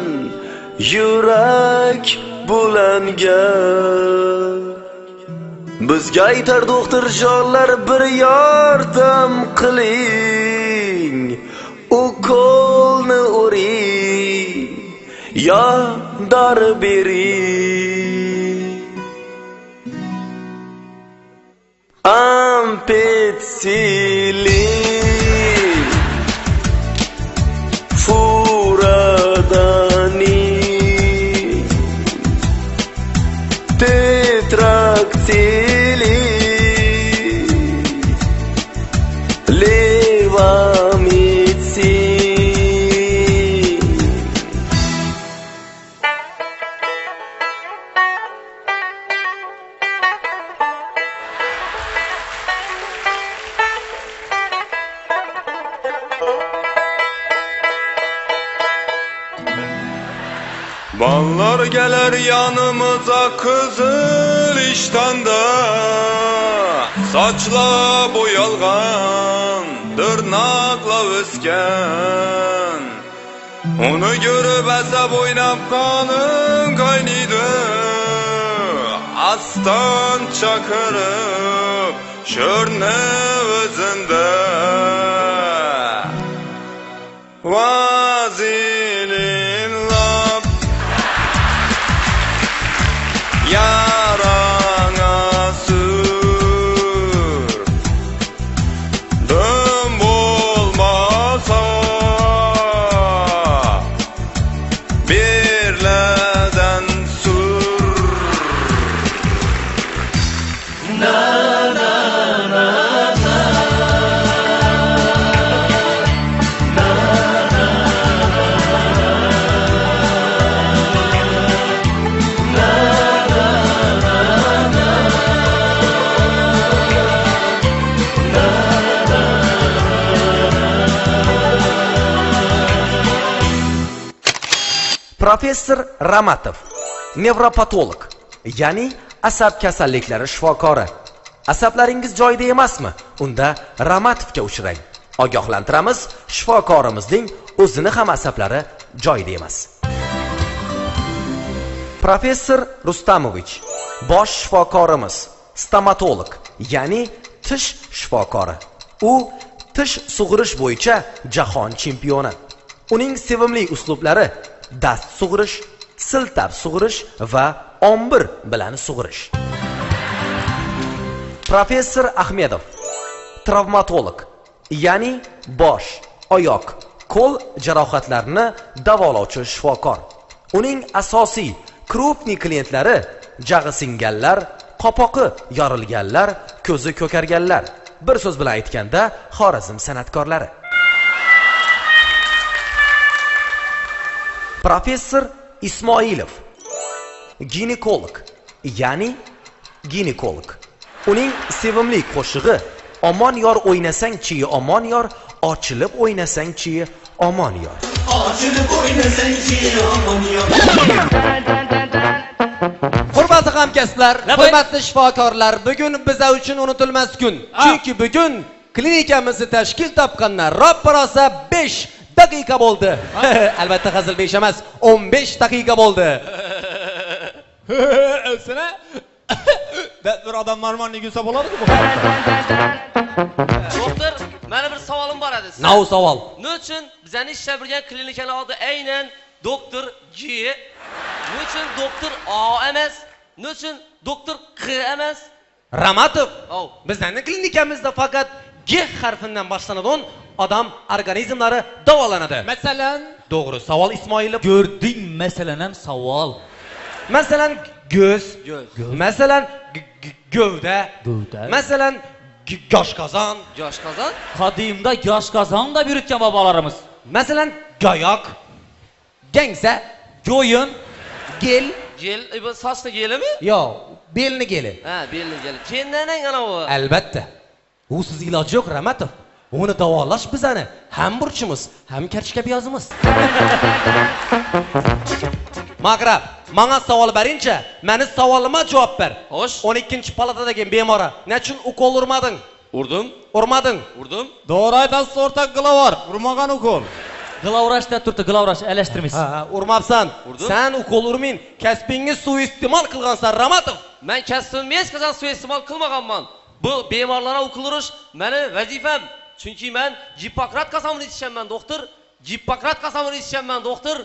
yurak bulangan. Bizga aytar doktorjonlar bir yordam qiling, ukolni uring, yo dori bering. Ampetsilin, furadani, tetraktilin, levamitsin. Ballar gelir yanımıza kızıl iştanda, saçla boyalgan, tırnakla ösken. Onu görüp esep oynap kanım kaynaydı, astan çakırıp şörne özünde. Vazilin lap yarana sür, dön olmasa Professor Ramatov, nevropatolog, ya'ni asab kasalliklari shifokori. Asablaringiz joyida emasmi? Unda Ramatovga uchrang. Ogohlantiramiz, shifokorimizning o'zini ham asablari joyida emas. Professor Rustamovich, bosh shifokorimiz, stomatolog, ya'ni tish shifokori. U tish sug'urish bo'yicha jahon chempioni. Uning sevimli uslublari dast sug'urish, siltab sug'urish va ombir bilan sug'urish. Professor Ahmedov, travmatolog, ya'ni bosh, oyoq, qo'l jarohatlarini davolovchi shifokor. Uning asosiy krupniy klientlari jag'i singanlar, qopoqi yorilganlar, ko'zi ko'karganlar. Bir so'z bilan aytganda, Xorazm san'atkorlari. Professor Ismoilov, ginekolog, ya'ni ginekolog. Uning sevimli qo'shig'i omon yor o'ynasang-chi omon yor, ochilib o'ynasang-chi omon yor. Ochilib o'ynasang-chi omon yor. Hurmatli hamkasblar, hurmatli shifokorlar, bugun bizlar uchun unutilmas kun. Chunki bugun klinikamizni tashkil topganlar ro'pararosa 5 daqiqa bo'ldi. Albatta hazil 5 emas, 15 daqiqa bo'ldi. O'sina bir odam normal yursa bo'ladimi? Doktor, mana bir savolim bor edi. Nima savol? Nechun bizning ishlab turgan klinikaning oldi aynan doktor G, nechun doktor A emas, nechun doktor Q emas? Ramatov, bizning klinikamizda faqat G harfidan boshlanadigan odam organizmlari davolanadi. Masalan, to'g'ri savol Ismoilov. Görding masalan ham savol. Masalan, göz. Masalan, gövda. Masalan, goshqozon. Goshqozon? Qadimda goshqozon da yuritgan babalarimiz. Masalan, goyoq, gangsa, Go'yin, gel. Gel, bu sochli gelimi? Yo'q, belni geli. Ha, belni geli. Kendaning ana u. Albatta. U siz iloji yo'q, Ramatov. Uni davolash bizani ham burchimiz, ham karshkabiyozimiz. Mag'rab, menga savol beringchi, meni savolimga javob ber. Xo'sh. 12-palatadagi bemora, nechun ukol urmading? Urdim. Urmading? Urdim. To'g'ri aytasiz, o'rtak Glavar, urmagan ukol. Glavrash da turdi, Glavrash alashtirmiz. Ha, urmabsan. Sen ukol urmin, kasbingiz suiiste'mol qilgansan, Ramatov. Men kasbimni hech qachon suiiste'mol qilmaganman. Bu bemorlarga ukol urish meni vazifam. Chunki men Gippokrat qasamini ichganman, doktor. Gippokrat qasamini ichganman, doktor.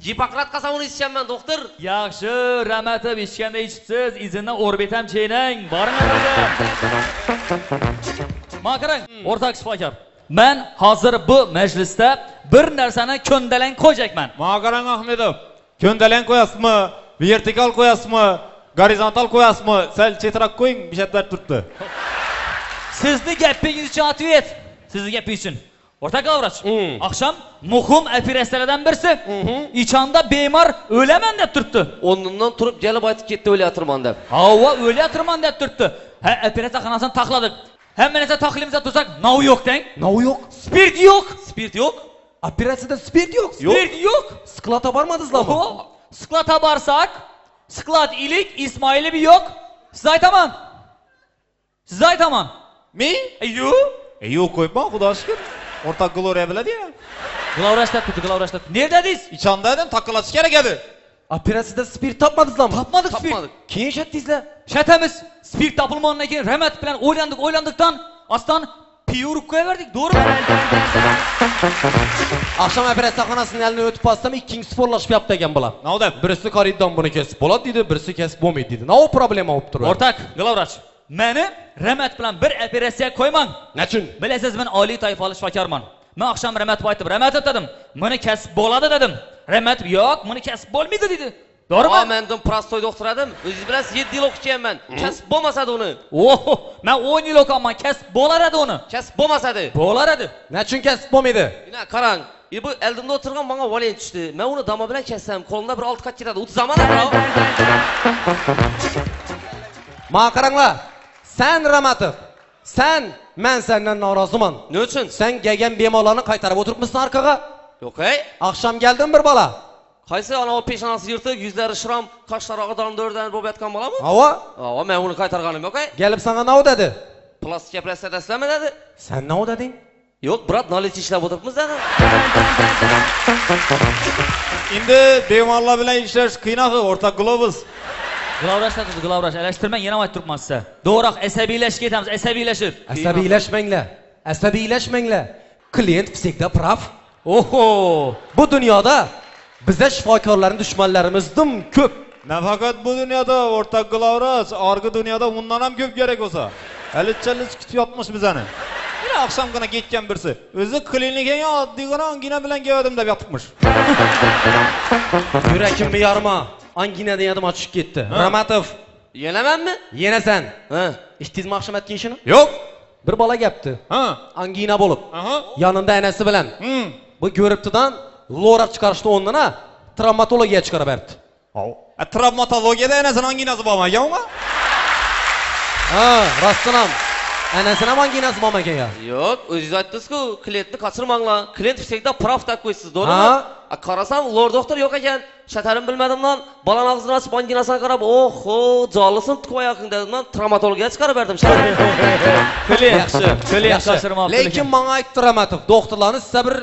Gippokrat qasamini ichganman, doktor. Yaxshi, Ramatov ichganda ichibsiz, izindan orbitam cheynang. Boring aka. Maqarang, o'rtak shifokor. Men hozir bu majlisda bir narsani ko'ndalang qo'yacakman. Maqarang Ahmedov, ko'ndalang qo'yasizmi, vertikal qo'yasizmi, gorizontal qo'yasizmi? Sal chetroq qo'ying, bishatlar turibdi. Sizni gapingiz uchun atvet. Sizni gapingiz uchun. O'rtak Glavrash, oqshom muhim operatsiyalardan birisi. Ichanda bemor o'laman deb turibdi. O'rnimdan turib kelib aytib ketdi, o'layotirman deb. Havo o'layotirman deb turibdi. Ha, operatsiya xonasini taxladik. Hamma narsa taxlimizda tursak, nov yo'q deng. Nov yo'q. Spirt yo'q. Spirt yo'q. Operatsiyada spirt yo'q. Spirt yo'q. Sklata bormadingizlarmi? Sklata borsak, sklat ilik Ismoilov yo'q. Siz aytaman. Siz aytaman. Men? Yo'q. Yo'q qo'yma, xudo shukr. O'rtak Gloria biladi-ya. Glavrashda turdi, Glavrashda. Nereda deysiz? Ichandadan taqilatish kerak edi. Operatsiyada spirt topmadingizlarmi? Topmadik spirt. Keyin shatdingizlar. Shatamiz. Spirt topilganidan keyin Ramat bilan o'ylandikdan astan piyurib qo'yaverdik, to'g'rimi? Akşam operatsiya xonasining eline o'tib passam, ikkinchisi forlashib yaptı ekan bular. Nima deb? Birisi koridon buni kesib bo'ladi dedi, birisi kesib bo'lmaydi dedi. Nima problema bo'lib turibdi? O'rtak, Glavrash, meni Ramat bilan bir operatsiya qo'ymang. Nechun? Bilasiz, men oliy toifali shifokorman. Men oqshom Ramatga aytib, Ramat dedim, meni kasb bo'ladi dedim. Ramat yo'q, meni kasb bo'lmaydi dedi. To'g'rimi? Men prostoy doktor edim. O'zingiz bilasiz, 7 yil o'qiganman. Kasb bo'lmasadi uni. Men 10 yil o'qiganman, kasb bo'lar edi uni. Kasb bo'lmasadi. Bo'lar edi. Nechun kasb bo'lmaydi? Mana qarang, bu eldimda o'tirgan menga valent tushdi. Men uni dama bilan kessam, qo'limda bir 6 qat ketadi. 30 zamon bro. Menga qaranglar. Sen Ramatov, men senden noroziman. Ne uchun? Sen gelgen bemorlarni qaytarib o'tiribmisan orqaga? Yo'q-ey. Akşam geldin bir bola. Qaysi ana o peshonasi yirtiq, yuzlari shirom, qoshlari og'dardan o'rdanib bo'lib yotgan bolamı? Ava, Ava, men uni qaytarganim yo'q, gelip sana ne o dedi? Plastik plastidasilami dedi? Sen ne o dedin? Yo'q, brat, nolit ishlab o'tiribmiz dedi. Endi bemorlar bilan ishlash qiynağı, o'rtoq Globus. Glavrash dedi, glavrash. Elashtirmang, yana aytib turibman sizga. To'g'roq asabiylashib ketamiz, asabiylashib. Asabiyleşmengler. Klient psikda prav. Oho! Bu dünyada bize shifokorların düşmanlarımızdım köp. Nafaqat bu dunyoda o'rtoq Glavrash, argı dunyoda undan ham ko'p kerak bo'lsa. Halichalik kutib yotmish bizani. Bir oqshomgina ketgan birsi. O'zi klinikaga oddiygina angina bilan keldim deb yotibmish. Yürekimmi yarma. Angina dedim açık gitti. Ramatov. Yenemenmi? Yine sen. Ha. İştizmi akşam etkin işini? Yo'q. Bir bala yaptı. Ha. Angina bolup. Aha. Yanında enesi bilen. Bu görüptüden lorak çıkarıştı ondan travmatologiya çıkarıverdi. Travmatologiyada enesinin anginasi bo'lmaganmi? Ha, rastlanam. Enesine mi anginası bo'lmagan ya? Yo'q, o'zingiz aytdingiz-ku, klientni qochirmanglar. Klient psikda prav deb qo'ysiz, to'g'rimi? Ha. Qarasam, lord doktor yo'q ekan. Shatarim bilmadim lan. Balani og'zini ochib anginasiga qarab, "Oho, jolisin qo'yaqin" dedim lan. Travmatologiyaga chiqarib berdim. Klient qochirmoqchi. Lekin menga aytdi Ramatov, doktorlarning sizga bir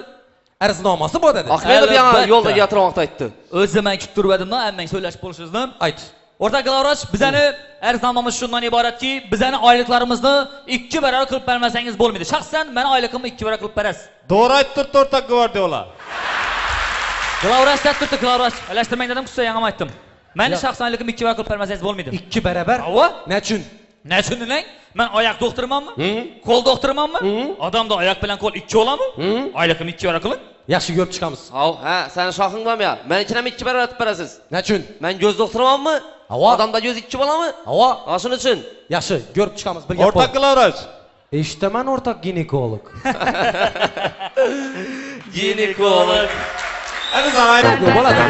arznamosi bor dedi. Ahmedov yana yo'lda gapirmoqda aytdi. O'zim men kutib turgandim-da, hammang so'ylashib bo'lishingizni. Ayt. O'rta Glavrash, bizani arznamamiz shundan iboratki, bizani oyliklarimizni 2 barobar qilib bermasangiz bo'lmaydi. Shaxsan men oyligimni 2 barobar qilib berasiz. To'g'ri aytdi o'rtoq Gvardiola. Glavrash aytdi, Glavrash. Alashtirmang dedim, sizga yangi aytdim. Meni shaxsan oyligimni 2 barobar qilib bermasangiz bo'lmaydi. 2 barobar? Ava? Nechun? Nechun delang? Men oyoq doktorimanmi? Qo'l doktorimanmi? Odamda oyoq bilan qo'l 2 bo'ladimi? Oyligimni 2 barobar qiling. Yaxshi ko'rib chiqamiz. Ha, sen shoxing bormi ya? Menikini ham 2 barobar aytib berasiz. Nechun? Men ko'z doktorimanmi? Ava. Odamda ko'z 2 bo'ladimi? Ava. Ha, shuning uchun. Yaxshi, ko'rib chiqamiz. Bir gap bor. O'rtoq Glavrash. Eshitaman o'rtoq ginekolog. Ginekolog. Hadi sana aytib bo'ladi.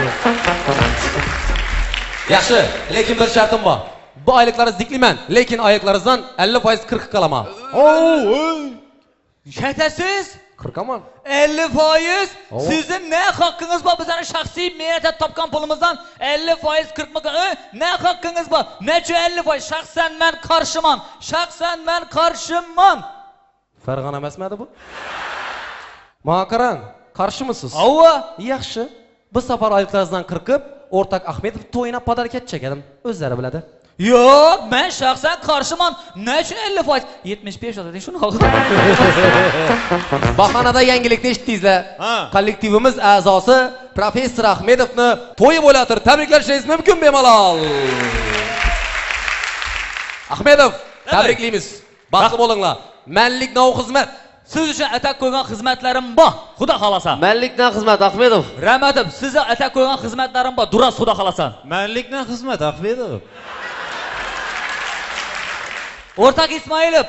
Yaxshi, lekin bir shartim bor. Bu oyliklaringizni diklayman, lekin oyoklaringizdan 50% 40 qalaman. Shaytasiz? 40 aman. 50%? Sizin ne hakkınız var bizden şahsi miyete topkan pulumuzdan 50% 40 mı? Ne hakkınız var? Nece 50%? Şahsen ben karşımam. Şahsen ben karşımam. Farg'on emasmidi bu? Menga qarang, qarshi misiz? Ava. Yaxshi. Bu safar oyliklaringizdan 40'ib, o'rtoq Ahmedov to'yina podarka ketchak edim. O'zlari biladi. Yok, ben şahsen karşımam. Ne için 50%? 75 dedin şunu al. Bahonada yangilikni eshitdingizlar. Kollektivimiz a'zosi Professor Ahmedovni to'yi bo'latir. Tabriklash mumkin bemalol. Ahmedov, tabriklaymiz. Baxtli bo'linglar. Manlik nov xizmat. Siz için atak koygan hizmetlerim var. Xudo xolasa. Manlikdan xizmat Ahmedov. Rahmatim, size atak koygan hizmetlerim var. Duras xudo xolasa. Manlikdan xizmat Ahmedov. O'rtoq Ismoilov,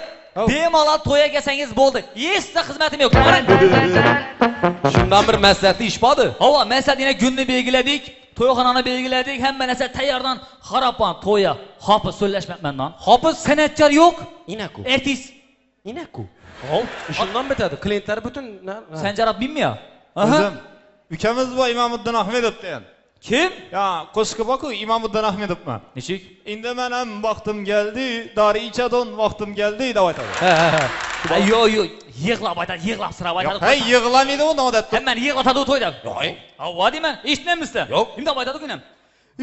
bemalol to'yga kelsangiz bo'ldi. Hech sizga xizmatim yo'q. Shundan bir maslahatli ish bordi. Hava, maslahat yine günni belgiledik. To'yxonani belgiledik. Hamma narsa tayyordan xarabman to'ya. Hofiz so'zlashmayapman men. Hofiz San'atkor yo'q. Inaku. Artist. Inaku. Shundan bitadi. Klientlar butun Sanjarab bilmiyor. O'zim ukamiz bor Imomiddin Ahmedov degan. Kim? Ya qo'shiqi bor-ku Imomiddin Ahmedovman. Nechik? Endi men ham vaqtim keldi, dori ichadon vaqtim keldi deb aytadi. Yo'q, yig'lab aytadi, yig'lab sirab aytadi. Hey, yig'lamaydi u odatda. Hammani yig'latadi u to'yda. Yo'q. Avva deyman, eshitmayapsizlar? Yo'q. Endi aytadi kunam.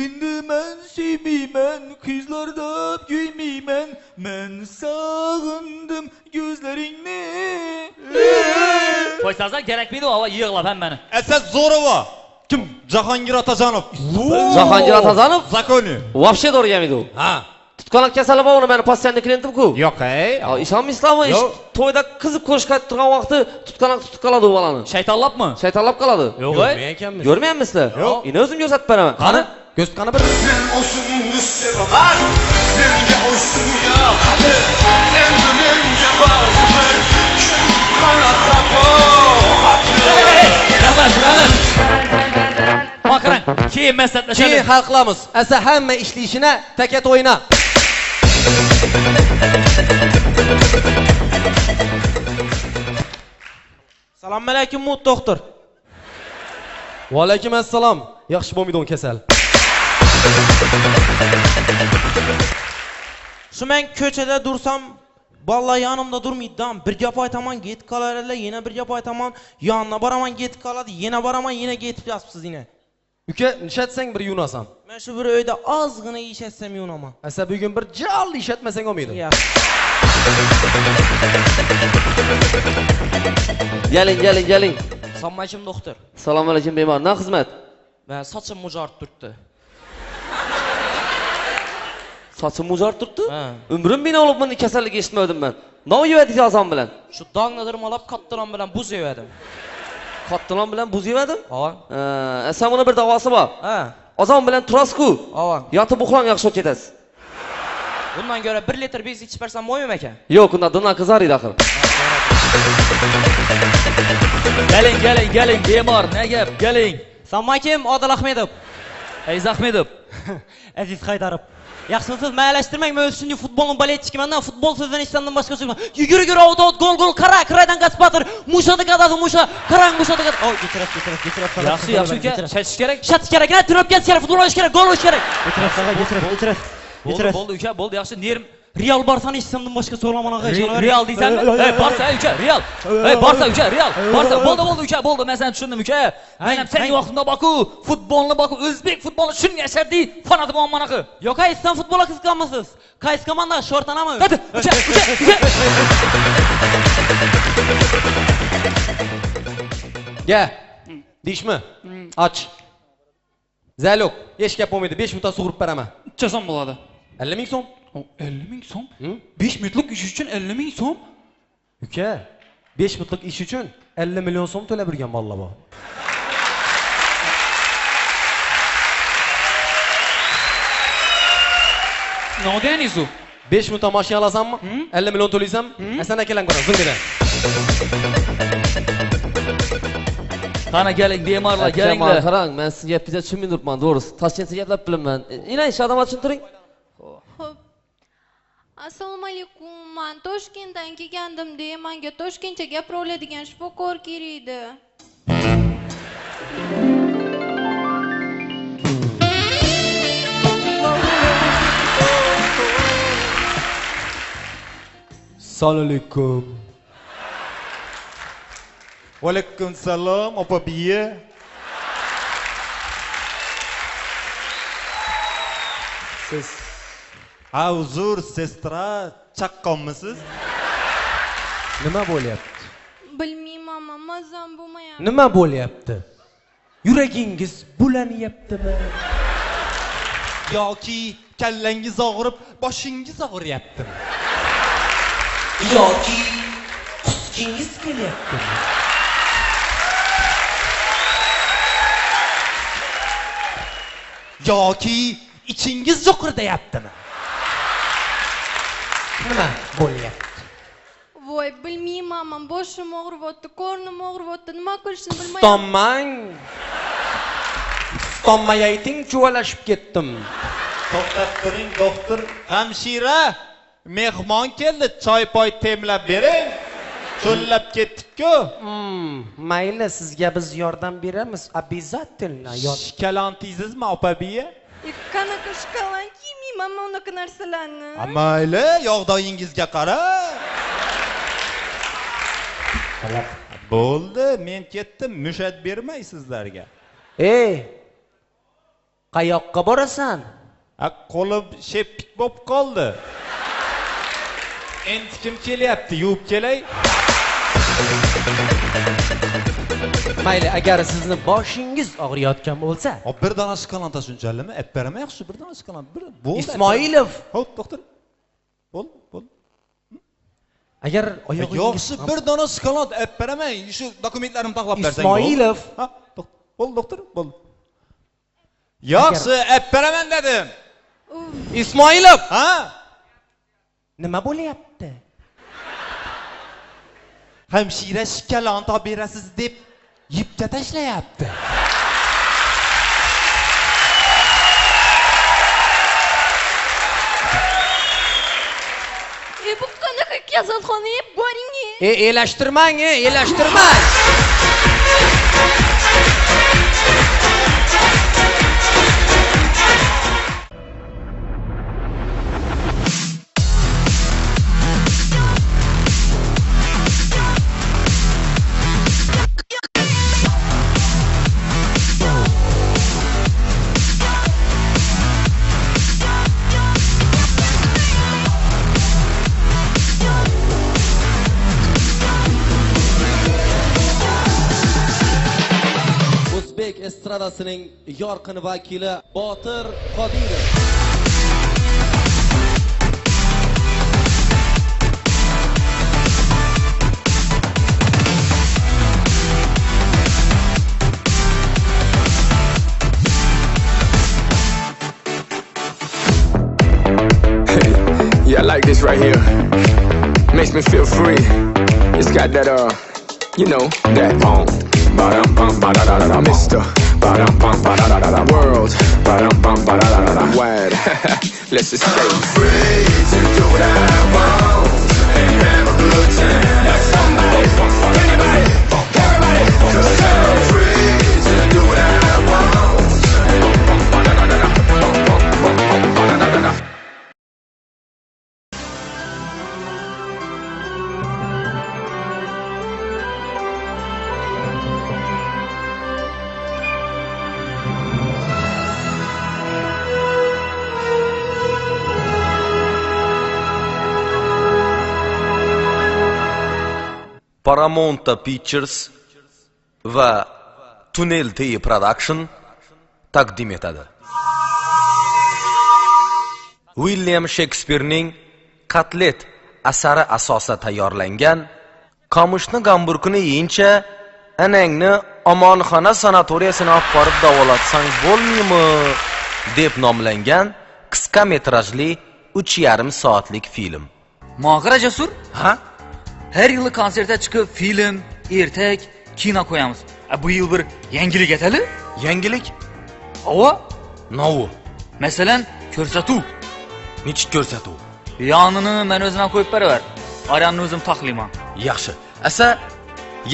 Endi men sevmeymen, kızlarda güymeymen, men sağındım gözlerini. Qo'ysangiz kerak miydi o yig'lab hammani? Asad Zo'rova. Kim? Jahongir Otajonov. Jahongir Otajonov? Zakoni. Вообще o'rganmaydi u. Ha. Tutqanoq kasali bor, uni meni passiyanni klientim-ku. Yo'q, ey. Ishonmaysizlarmi? To'yda qizib ko'rishga turgan vaqti tutqanoq tutib qoladi u balani. Shaytonlabmi? Shaytonlab qoladi. Yo'q. Ko'rmayapsizlar? Yo'q. Endi o'zim ko'rsatib beraman. Qani? Göz qani bir. Men o'zimni sevaman, menga o'zim yoqadi. Endi menga bor, kim qanaqqa bo'g'adi. Baqarang, keyin maslahatlashamiz. Keyin hal qilamiz. Asa hamma ishlashini taka to'yina. Assalomu alaykum, doktor. Va alaykum assalom. Yaxshi bo'lmaydi o'n kasal. Shu men ko'chada dursam, balla yanımda durmaydidan. Bir gap aytaman, ketib qolarlar, yana bir gap aytaman, yonina boraman, ketib qoladi, yana boraman, yana ketib yotibsiz yine. Uka, nishatsang bir yunasan. Men shu bir uyda ozgina ishatsam yunaman. Asa bugun bir jall ishatmasang olmaydi. Keling. Assalomu alaykum doktor. Assalomu alaykum bemor. Ne xizmat? Ben sochim mujarib turibdi. Sochim mujarib turibdi? Ha. Umrim meni olib bunday kasallik eshitmadim men. Nima yedik azon bilan? Shu dongnadirmalab kattalon bilan buz yedim. Kattalon bilan buz yedim? Ha. Sen buna bir davosi bor. Ha. Azon bilan turasku. Ha. Yotib uxlang yaxshi ketasiz. Bundan göre 1 litr bez içip versem moyum ekan? Yo'q, unda dona qizariydi axir. Keling, bemor, ne gap, keling. Assalomu alaykum, Odil Ahmedov. Aziz Ahmedov. Aziz Haydarov. Yaxshimisiz? Mayalashtirmang, men o'zimni futbolning baletchikiman-da, futbol so'zdan ishlandim boshqa so'z. Yugurgur out, gol, qara-qaradan gaz batir. Mushada gadasi, qarang mushada gad. Oh, getirib. Yaxshi uka, shatish kerak. Shatish kerak, turib ketish kerak, futbol o'ynash kerak, gol urish kerak. Getirib. Bo'ldi uka, bo'ldi, yaxshi. Nerm Real Barsani ishlamdan boshqa so'raman og'a. Real deysanmi? Barsa uka, Real. Barsa uka, Real. Barsa. Bo'ldi uka, bo'ldi. Men seni tushundim uka. Men ham sening vaqtingda Baku, futbolni Baku, o'zbek futbolini shunga yashardi. Fanati bo'laman manaqa. Yo'q, sizdan futbolga qiziqamisiz? Qaysi komanda shortanami? Hadi, uka. Ga. Deyishmi? Och. Zalok, hech gap bo'lmaydi. 5 minutda sug'urib beraman. Necha so'm bo'ladi? 50 ming so'm. 50 ming so'm? 5 minutlik ish uchun 50 ming so'm? Uka, 5 minutlik ish uchun 50 million so'm to'lab yurgan balla bor. Nima deyapsiz u? 5 minutda mashina olasanmi? 50 million to'laysan? Sen akalang bilan zingida. Qani keling, bemorlar, kelinglar. Qarang, men sizga gapingizni tushunmay turibman, to'g'risi. Toshkentda gaplab bilaman. Inay shadomat tushuntiring. Xo'p. Assalomu alaykum. Men Toshkentdan kelgandim deya menga Toshkentcha gapira oladigan shifokor kerak edi. Assalomu alaykum. Va alaykum salom, opa biya. Siz uzr sestra chaqqonmisiz? Nima bo'lyapti? Bilmayman, mazam bo'lmayapti. Nima bo'lyapti? Yuragingiz bulanyaptimi? Yoki kallangiz og'rib, boshingiz og'riyaptimi? Yoki quskingiz kelyaptimi? Yoki ichingiz jo'qirdayaptimi? Nima bo'lyapti? Voy, bilmayman, men boshim og'riyapti, qornim og'riyapti, nima qilishni bilmayman. Tommang. Tommay ayting, chuvalashib ketdim. To'xtab turing, doktor. Hamshira, mehmon keldi, choy-poy temlab bering. Cho'llab ketdik-ku. Mayli, sizga biz yordam beramiz. Обязательно. Shikalantingizmi, opa biya? Qanaqa shikalan yeymayman men unaqa narsalarni. Mayli, yog'doyingizga qara. Bo'ldi, men ketdim, mushat bermay sizlarga. Qayoqqa borasan? Qo'lim shepik bo'lib qoldi. Endi kim kelyapti? Yuvib kelay. Mayli, agar sizni boshingiz og'riyotgan bo'lsa, bir dona shkolanta shunchallimi? Ep beraman yaxshi, bir dona shkolanta. Bo'ldi. Ismoilov. Xo'p, doktor. Bo'ldi. Agar oyog'ingiz yaxshi, bir dona shkolanta ep beraman. Shu dokumentlarimni taxlab bersang. Ismoilov. Ha, bo'ldi, doktor, bo'ldi. Yaxshi, ep beraman dedim. Ismoilov. Ha? Nima bo'lyapti? Hamshira shkolanta berasiz deb yipga tashlayapti. Bu qanaqa kasalxona, boring. Elashtirmang. estradasining yorqin vakili Botir Qodirov. Yeah, I like this right here. Makes me feel free. It's got that you know, that bump. Ba-dum bum ba da da da da. Mr. Ba-dum bum ba da da da da. World. Ba-dum bum ba da da da da. Wide. Let's just say free to do what I want and have a good time. Like somebody bump for anybody. Bump everybody. 'Cause I'm free to do what I want. Bump ba da da da da. Bump ba da da da da. Paramount Pictures va Tunnel T Production taqdim etadi. William Shakespeare'ning Qatlet asari asosida tayyorlangan Qamushni gamburkini yeyincha anangni omonxona sanatoriyasini olib borib davolatsang bo'lmaymi deb nomlangan qisqa metrajli 3,5 soatlik film. Mog'ira Jasur? Ha? Her yılı konserte çıkıp film, ertek, kino koyamiz. Bu yıl bir yangilik eteli? Yangilik? Ova? Novu? Mesela ko'rsatuv. Nechik ko'rsatuv? Yonini men o'zimdan qo'yib beraver. Aranni o'zim taxlayman. Yaxshi. Asa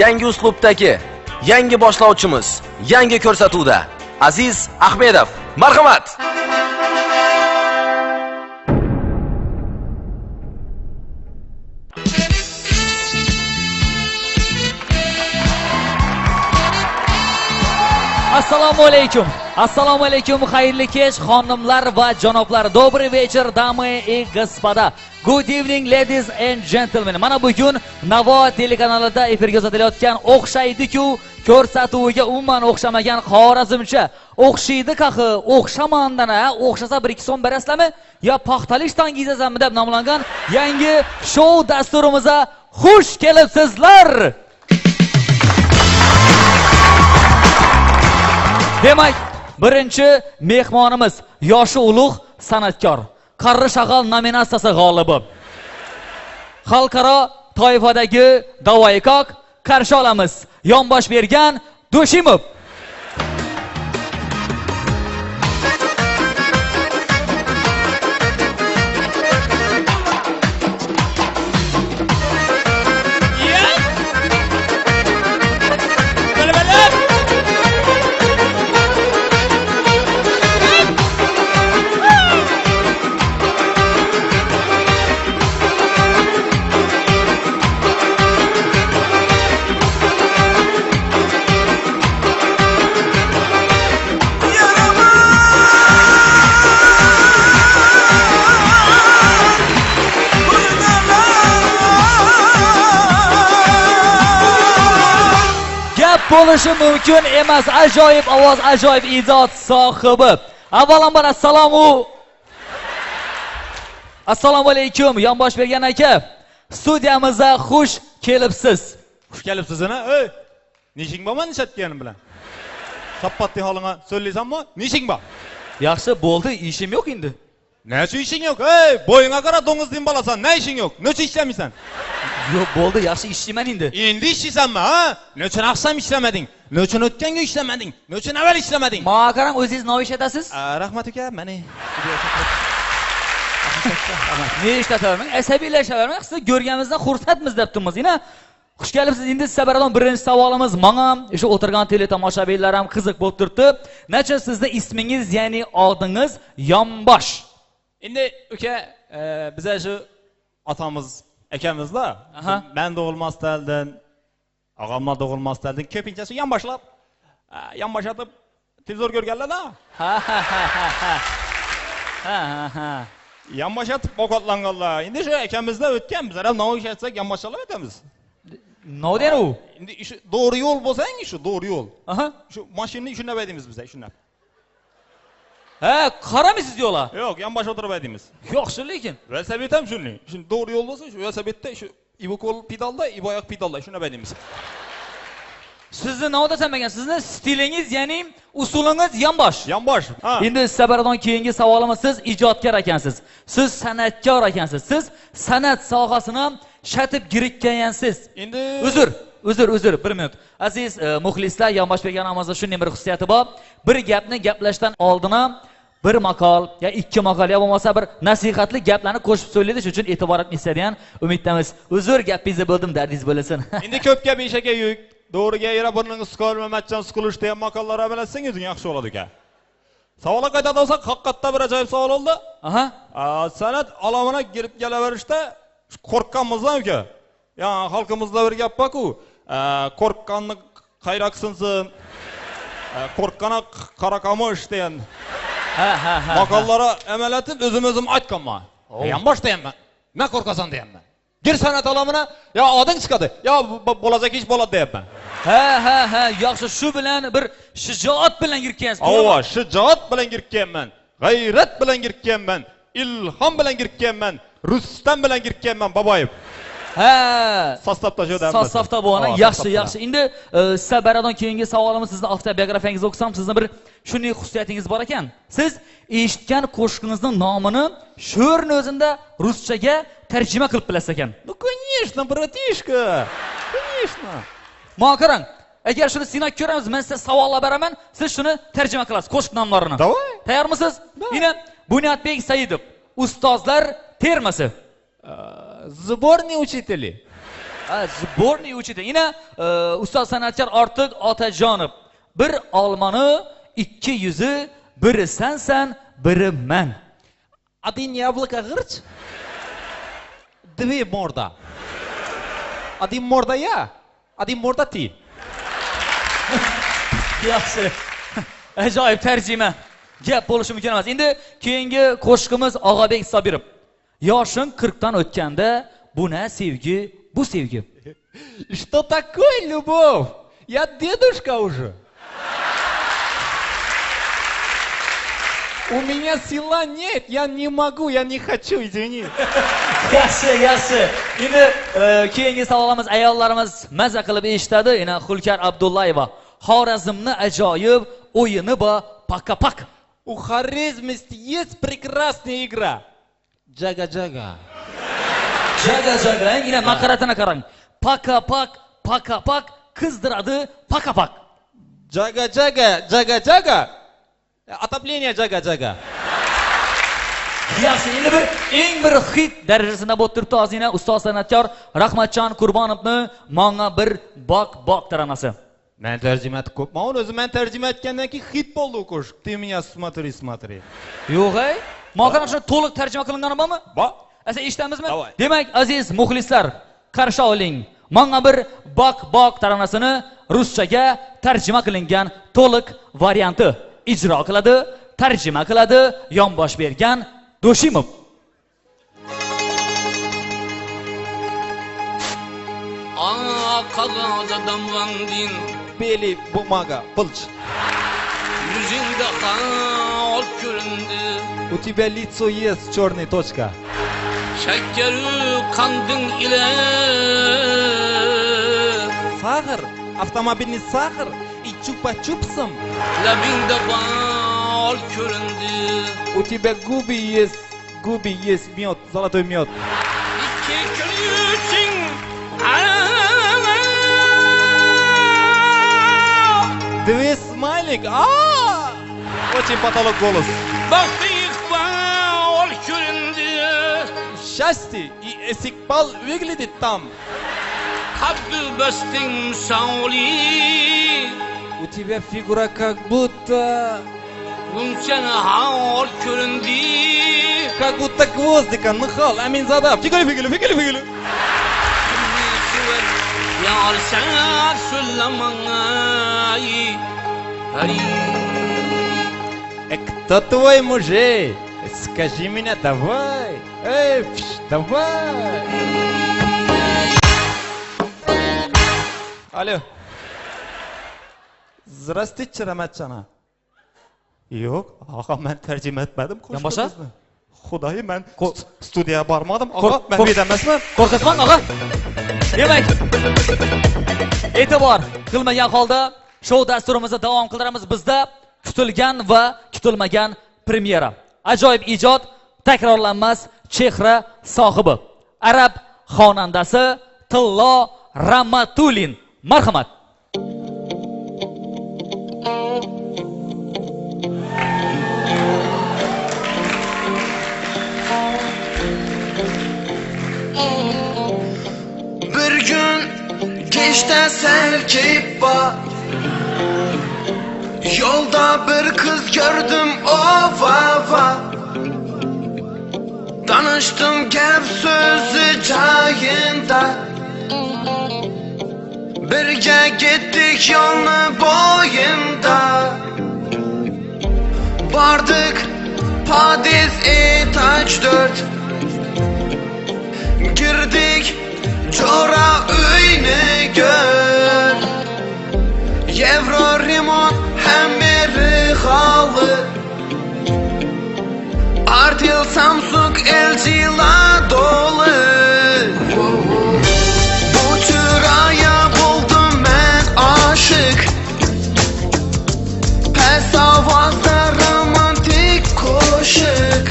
yangi uslubdagi yangi boshlovchimiz yangi ko'rsatuvda Aziz Ahmedov. Marhamat. Assalomu alaykum. Assalomu alaykum, xayrli kech xonimlar va janoblar. Добрый вечер, дамы и господа. Good evening ladies and gentlemen. Mana bugun Navo telekanalida efirga uzatilayotgan o'xshaydi-ku, ko'rsatuviga umuman o'xshamagan xorazmcha. O'xshaydi qahi, o'xshamandana, o'xshasa 1-2 so'm berasizlarmi? Yo paxtali shtangizazami deb nomlangan yangi show dasturimizga xush kelibsizlar. Demak, birinchi mehmonimiz yoshi ulug' san'atkor, Qarri Shag'al nominatsiyasi g'olibi. Xalqaro toifadagi Davoykok qarshi olamiz. Yonbosh bergan Do'shimov. Bo'lishi mumkin emas, ajoyib ovoz, ajoyib ijod sohibi. Avvalambor assalomu alaykum, yonbosh bergan aka. Studiyamizga xush kelibsiz. Xush kelibsiz ana. Ey, nishing bormi nishatganim bilan? Sapatli holingga so'zlaysanmi? Nishing bor? Yaxshi bo'ldi, ishim yo'q endi. Nechta ishing yo'q? Ey, bo'yingga qara, do'ngizning bolasan. Ne ishing yo'q? Necha ishlaysan? Yo'q, bo'ldi, yaxshi ishlayman endi. Endi ishlaysanmi, ha? Nechun aqsam ishlamading? Nechun o'tganga ishlamading? Nechun avval ishlamading? Menga qarang, o'zingiz nima ishlatasiz? Rahmat aka, mana. Ne ishlatavermang, asabiylashavermang. Sizni ko'rganimizdan xursandmiz debdimiz. Yana xush kelibsiz. Endi sizlardan birinchi savolimiz menga o'sha o'tirgan teletomoshabinlar ham qiziq bo'lib turibdi. Necha sizning ismingiz, ya'ni odingiz Yonbosh? Endi uka, biza shu otamiz akamizda, men doğulmasdan, ağamlar doğulmasdan ko'pinchasi yonboshlab, yonboshatib televizor ko'rganlar-da. Ha. Yonboshatib ovqatlanganlar. Endi shu akamizda o'tgan, bizlar ham nima ishlatsak yonboshlab o'tamiz. Nodeni u? Endi shu doğru yo'l bo'lsang, shu doğru yo'l. Aha. Shu mashinani shunday baydimiz biz, shunday. Ha, qaramisiz yo'la? Yo'q, yonbosh o'tirib baydimiz. Yo'qshi lekin. Velosiped ham shunday. Shu doğru yo'l bo'lsa, shu velosipedda shu ibo qo'l pedalda, ibo oyoq pedalda shunday baydimiz. Sizni nima desam ekan, sizni stilingiz, ya'ni usulingiz yonbosh. Yonbosh. Endi sabardan keyingi savolimiz, siz ijodkor ekansiz. Siz san'atkor ekansiz. Siz san'at sohasini shatib girikkansiz. Endi Uzr, 1 minut. Aziz muxlislar, yonbosh berganimizda shunday bir xususiyati bor. Bir gapni gaplashdan oldin bir maqol ya 2 maqol ya bo'lmasa bir nasihatli gaplarni qo'shib so'ylaydi, shuning uchun e'tibor etmaysiz umiddamiz. Uzr, gapingizni bo'ldim, dardingiz bo'lasin. Endi ko'p gap eshakka yuk. Doğruga yara burningiz suqar, Mamatjon suqilish degan maqollar bilasangiz, yaxshi bo'ladi ekan. Savolga qaytadan olsak, haqiqatda bir ajoyib savol oldi. Aha. San'at olamına girib kelaverishda qo'rqqanmizdan uka. Yani xalqimizda bir gap bor-ku, qo'rqqanni qayroq sinsin, qo'rqqani qora qamosh degan. Ha. Maqollara amalatib o'zim aytganman. Yonbosh deyapman. Nima qo'rqasan deyapman. Gir san'at olamına, ya oding chiqadi, ya bo'lajak ish bo'ladi deyapman. Ha, yaxshi, shu bilan bir shijoat bilan girgansiz. Ava, shijoat bilan girganman, g'ayrat bilan girganman, ilhom bilan girganman, Rustam bilan girganman, Baboyev. Ha, sostavda jo'damiz. Sostavda bu ana yaxshi. Endi sabaradan keyingi savolim, sizni avtobiyografiyangizni o'qisam, sizning bir shunday xususiyatingiz bor ekan. Siz eshitgan qo'shiqingizning nomini sho'rni o'zinda ruschaga tarjima qilib bilasiz ekan. Ну, конечно, bratishka. Конечно. Mana qarang, agar shuni sinab ko'ramiz, men sizga savollar beraman, siz shuni tarjima qilasiz, qo'shiq nomlarini. Davay. Tayyormisiz? Yana Bunyodbek Saidov, ustozlar termasi. Сборный учители. Сборный учитель. Yana ustoz san'atkor Ortiq Otajonov. Bir olmani, 2 yuzi, biri sensan, biri men. Один яблоко гырч, 2 морда. Один морда я, один морда ты. Yaxshi. Ajoyib tarjima. Gap bo'lishi mumkin emas. Endi keyingi qo'shiqimiz Og'abek Sobirov. Yoshing 40 dan o'tganda, bu na sevgi, bu sevgi. Что такое любовь? Я дедушка уже. У меня сила нет, я не могу, я не хочу, извини. Yaxshi. Endi keyingi savolimiz ayollarimiz maza qilib eshitadi. Yana Xulkar Abdullayeva. Xorazmni ajoyib o'yini bor, paka-pak. У Хорезмисти есть прекрасная игра. Jaga. Yine nakaratına qarang. Paka-pak, qizdiradi, paka-pak. Jaga. Отопление jaga. Yaxshi, endi eng bir hit darajasida bo'lib turibdi hozir ustoz san'atkor Rahmatjon Qurbonovni "Menga bir bok" taranasi. Men tarjima etib ko'pman, o'zi men tarjima etgandan keyin hit bo'ldi u qo'shiq. Ты меня смотри. Yo'q-ey. Maqolani shuni to'liq tarjima qilingani bormi? Bor. Asa eshitamizmi? Demak, aziz muxlislar, qarshi oling. Menga bir bok taranasini ruschaga tarjima qilingan to'liq varianti ijro qiladi, tarjima qiladi yonbosh bergan Doshimov. Qog'oz damlandin, Beli бумага, пылч. Yüzünde hal göründü. У тебя лицо есть черная точка. Şekkeri kandın ile. Сахар, автомобильный сахар и чупа-чупсом. Labinde bal göründü. У тебя губы есть мед, золотой мед. İki gülüşün Две смайлик, Очень потолок голос. baktık bal göründü. Счастье и эсикбал выглядит там. Kalbi bestin sağli. У тебя фигура как будто... Bunçana hal göründü. Как будто гвоздика, Михал, Аминзадав. Фигели. Yar sen söylemeye. Кто твой мужик? Скажи меня, давай. Давай. Alo. Здравствуйте, Ramatjana. Yo'q, og'a, men tarjima etmadim qo'shiqni. Xudoyim, men studiyaga bormadim, og'a. Men bu yerda emasman. Ko'rsatman, og'a. Demak, e'tibor qilmagan holda shou dasturimizni davom qildiramiz. Bizda kutilgan va kutilmagan premyera. Ajoyib ijod, takrorlanmas chehra sohibi. Arab xonandasi Tillo Rahmatulin. Marhamat. Bir gün geçte selkeyip bak, yolda bir kız gördüm, ova. Tanıştım gep sözü cayında, birge gittik yolunu boyunda. Vardık Padiz etaç 4, girdik Cora öyne gör. Euro remont hem biri halı, Artel, Samsung, LG la dolu. Bu çıraya buldum ben aşık, pes avazda romantik koşuk.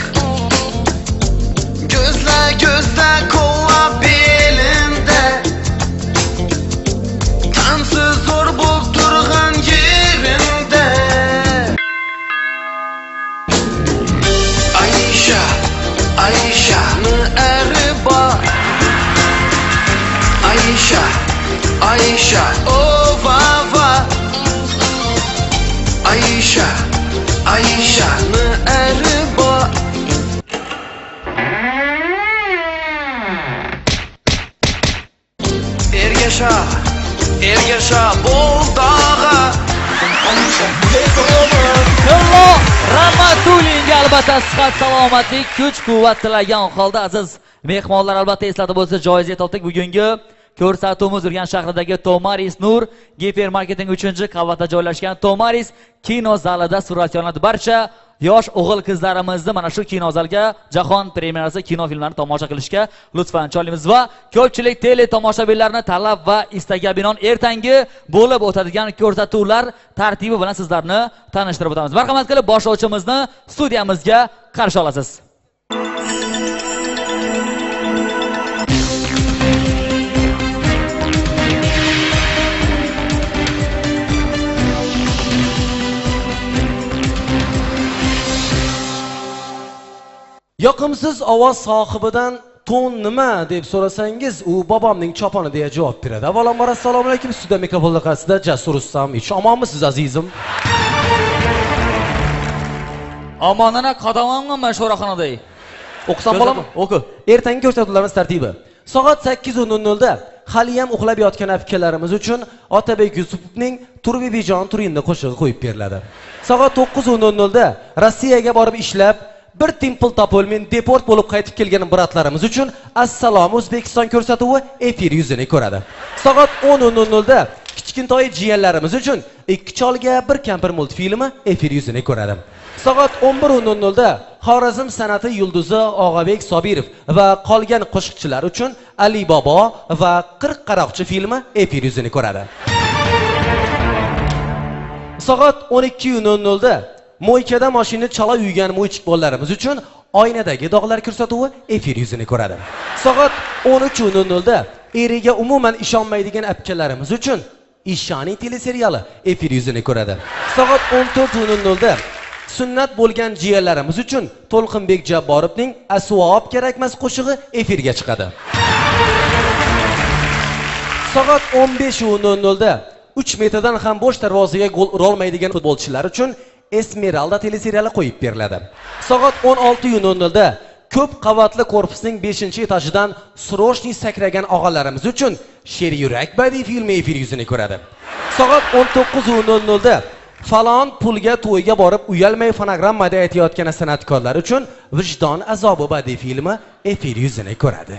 Gözle kolla belinde, tansız zor bulup durgan yerinde. Ayşa'nı erba, Ayşa, ova. Ayşa'nı erba. Ergeşa bol dağa. Tillo Rahmatulinga albatta sihat, salomatlik, kuch-quvvat tilagan holda aziz mehmonlar, albatta eslatib bo'lsa joiz topdik. Bugungi ko'rsatuvimiz Urganch shahridagi Tomaris Nur gipermarketning 3-qavatda joylashgan Tomaris kino zalida suratlanadi. Barcha yosh o'g'il-qizlarimizni mana shu kino zalga jahon premyerasi kino filmlarini tomosha qilishga lutfan chorlaymiz va ko'pchilik tele tomoshabinlarni talab va istagiga binoan ertangi bo'lib o'tadigan ko'rsatuvlar tartibi bilan sizlarni tanishtirib o'tamiz. Marhamat qilib boshlovchimizni studiyamizga qarshi olasiz. Yoqimsiz ovoz sohibidan ton nima deb so'rasangiz, u bobomning choponi deya javob beradi. Avvalambor assalomu alaykum. Studiya mikrofonlar qarshisida Jasur Rustamov. Omonmisiz azizim? Omonana qadamamman sho'raxonada. O'qisam bo'ladimi? O'qi. Ertangi ko'rsatuvlarimiz tartibi. Soat 8:00 da hali ham uxlab yotgan akalarimiz uchun Otabek Yusupovning Turbibijon Turinni qo'shig'i qo'yib beriladi. Soat 9:00 da Rossiyaga borib ishlab bir timpil topolmen deport bo'lib qaytib kelgan bratlarimiz uchun Assalomu O'zbekiston ko'rsatuvi efir yuzini ko'radi. Soat 10:00 da kichkintoy jiyanlarimiz uchun Ikki cholga bir kampir multfilmi efir yuzini ko'radi. Soat 11:00 da Xorazm san'ati yulduzi Og'abek Sobirov va qolgan qo'shiqchilar uchun Ali Bobo va 40 qaroqchi filmi efir yuzini ko'radi. Soat 12:00 da Mo'ykada mashina chala uygan mo'ychik bolalarimiz uchun oynadagi dog'lar ko'rsatuvi efir yuzini ko'radi. Soat 13:00 da eriga umuman ishonmaydigan apkalarimiz uchun Ishani teleseriali efir yuzini ko'radi. Soat 14:00 da sunnat bo'lgan jiyanlarimiz uchun To'lqinbek Jabborovning Asvob kerakmas qo'shig'i efirga chiqadi. Soat 15:00 da 3 metrdan ham bo'sh darvozaga gol ura olmaydigan futbolchilar uchun Esmeralda teleseriali qo'yib beriladi. Soat 16:00 da ko'p qavatli korpusning 5-etajidan Sroshniy sakragan og'alarimiz uchun Sher yurak badiiy filmi efir yuzini ko'radi. Soat 19:00 da falon pulga to'yga borib uyalmay fonogrammada aytayotgan san'atkorlar uchun Vijdon azobi badiiy filmi efir yuzini ko'radi.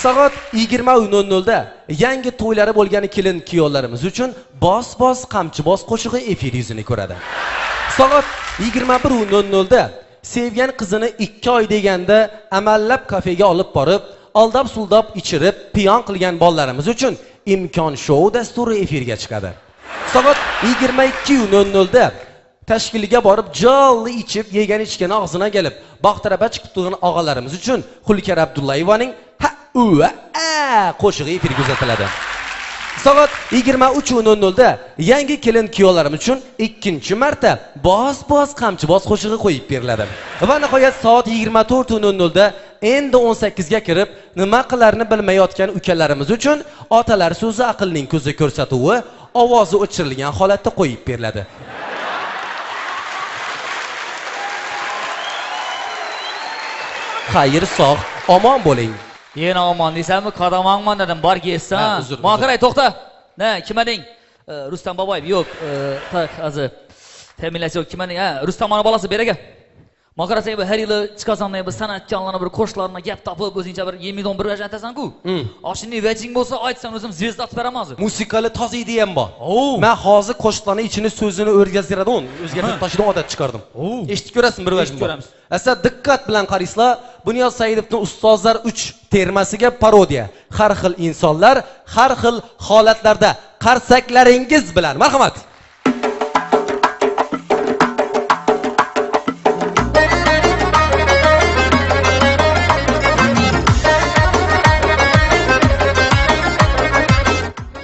Soat 20:00 da yangi to'ylari bo'lgan kelin kuyovlarimiz uchun bos qamchiboz qo'shig'i efir yuzini ko'radi. Soat 21:00 da sevgan qizini 2 oy deganda amallab kafega olib borib, aldab suldab ichirib, piyon qilgan bolalarimiz uchun imkon shou dasturi efirga chiqadi. Soat 22:00 da tashkiliga borib, jolli ichib, yegan ichgan og'zina kelib, baxtaraba chiqib turgan og'alarimiz uchun Xulkar Abdullayevning qo'shig'i efirga uzatiladi. Soat 23:00 da yangi kelin kuyovlarimiz uchun ikkinchi marta bos qamchiboz qo'shig'i qo'yib beriladi. Va nihoyat soat 24:00 da endi 18 ga kirib, nima qilarini bilmayotgan ukalarimiz uchun otalar so'zi aqlning ko'zi ko'rsatuvi ovozi o'chirilgan holatda qo'yib beriladi. Xayr, sog', omon bo'ling. Yana omon deysanmi? Qadamangman dedim, bor kelsan. Moqiray, to'xta. Ne, kim eding? Rustam Boboyev, yo'q. Tak, hozir. Familiyasi yo'q. Kim eding? Ha, Rustamning bolasi beraga. Moqarasang bir har yili chiqasanlar bir san'atkorlarni bir qo'shlarni gap topib o'zingcha bir 20 million bir ajatasan-ku. Oshini vejing bo'lsa, aytsam o'zim zvezda atib beraman hozir. Musikali toz ideyam bor. Men hozir qo'shiqlarning ichini so'zini o'rgazdiradigan, o'zgartirib tashidan odat chiqardim. Eshitib ko'rasizmi bir vajim bor. Asa diqqat bilan qarasizlar, Bunyod Saidovning Ustozlar 3 termasiga parodiya. Har xil insonlar, har xil holatlarda qarsaklaringiz bilan. Marhamat.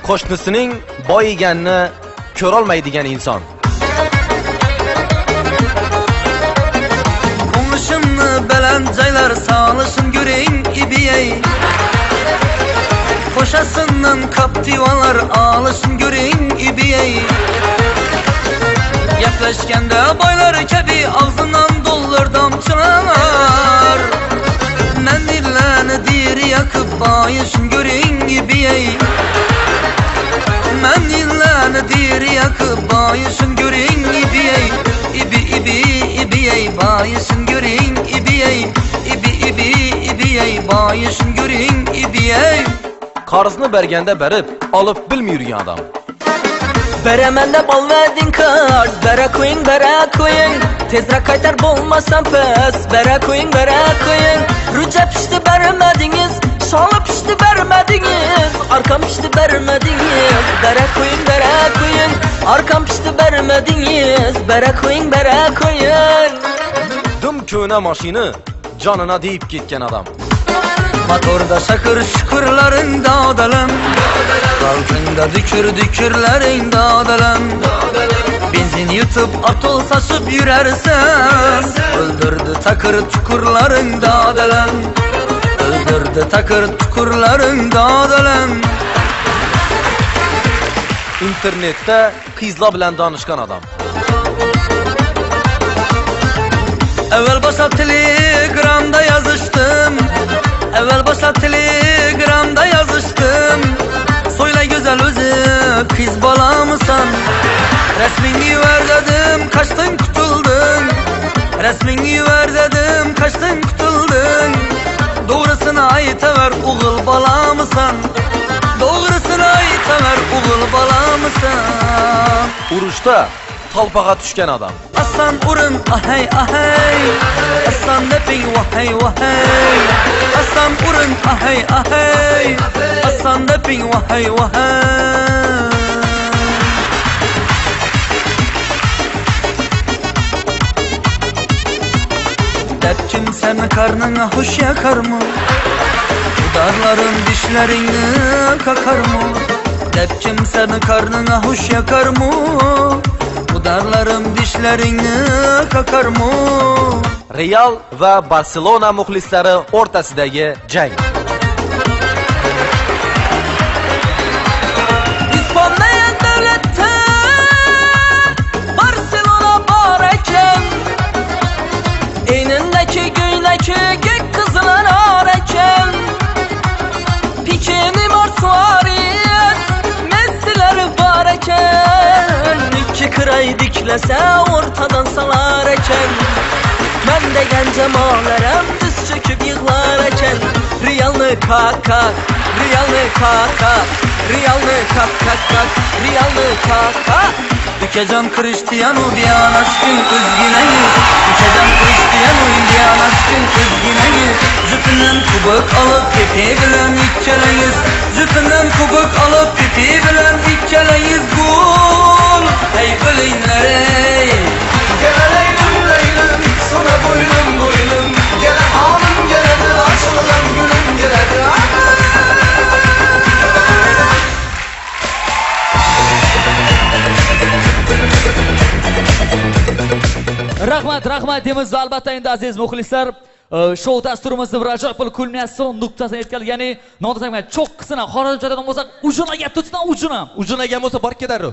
Qo'shnisining boyiganini ko'ra olmaydigan inson. Qo'shimni baland joylar solishim göreyim ibiyey. Qo'shasindən kaptivalar alışım göreyim ibiyey. Yaklaşkanda boylar kabi ağzından dollar damçılar. Mendillerini diri yakıp bayışım göreyim ibiyey. Mendillerini diri yakıp bayışım göreyim ibiyey. İbiyey bayışım göreyim ibiyey. İbiyey bayışım göreyim ibiyey. Qarzni berganda berib, olib bilmay yurgan odam. Beremende bal verdin kart, bere koyun. Tezra kaytar bulmasam pes, bere koyun. Rüce pişti vermediniz, şalı pişti vermediniz. Arkam pişti vermediniz, bere koyun. Arkam pişti vermediniz, bere koyun. Dım köğüne maşini, canına deyip gitken adam. Motorda şakır şükürlerin dağdalan, altında dükürlerin dağdalan. Benzin yutup atol saçıp yürersen, öldürdü takır çukurların dağdalan. Öldürdü takır çukurların dağdalan. İnternetdə qizlar bilan danışkan adam. Evvel başa telegramda yazıştım. Telegramda yazıştım. Soyla güzel özü kız bala mısın? Resmini ver dedim kaçtın kutuldun. Resmini ver dedim kaçtın kutuldun. Doğrusuna ayıtıver oğul bala mısın? Doğrusuna ayıtıver oğul bala mısın? Uruşda talpağa düşken adam. Aslan urun ahey. Aslan nepin vahey. Aslan urun ahey. Aslan nepin vahey. Dep kimsenin karnına hoş yakar mı? Darların dişlerini kakar mı? Dep kimsenin karnına hoş yakar mı? Darlarım dişlerini kakar mı? Real va Barcelona muxlislari o'rtasidagi jang. İspanya devlette Barcelona var eken, enindeki göyleki gök kızlar ar eken. Pikeni Marsuariyet Messi'ler var eken. İki kıray diklese ortadan salar eken. Ben de gencem ağlarım düz çöküp yığlar eken. Realny kakak, realny kakak, realny kakak, realny kakak. Ülkecan Cristiano diyan aşkın üzgüneyim. Ülkecan Cristiano diyan aşkın üzgüneyim. Züpünden kubuk alıp pipi bilen ikkeleyiz. Züpünden kubuk alıp pipi bilen ikkeleyiz. Gol, ey gülünler ey. Geleley gülleylem, sana boylum boylum. Gele hanım geledi, açılan gülüm geledi. Rahmat deymiz va albatta endi aziz muxlislar, shou dasturimizni bir ajoyib bir kulminatsion nuqtasini yetkazdik. Ya'ni noto'g'ri cho'qqisini xorijchadan bo'lsak, ujunaga tutsan Ujunaga bo'lsa borib ketardi.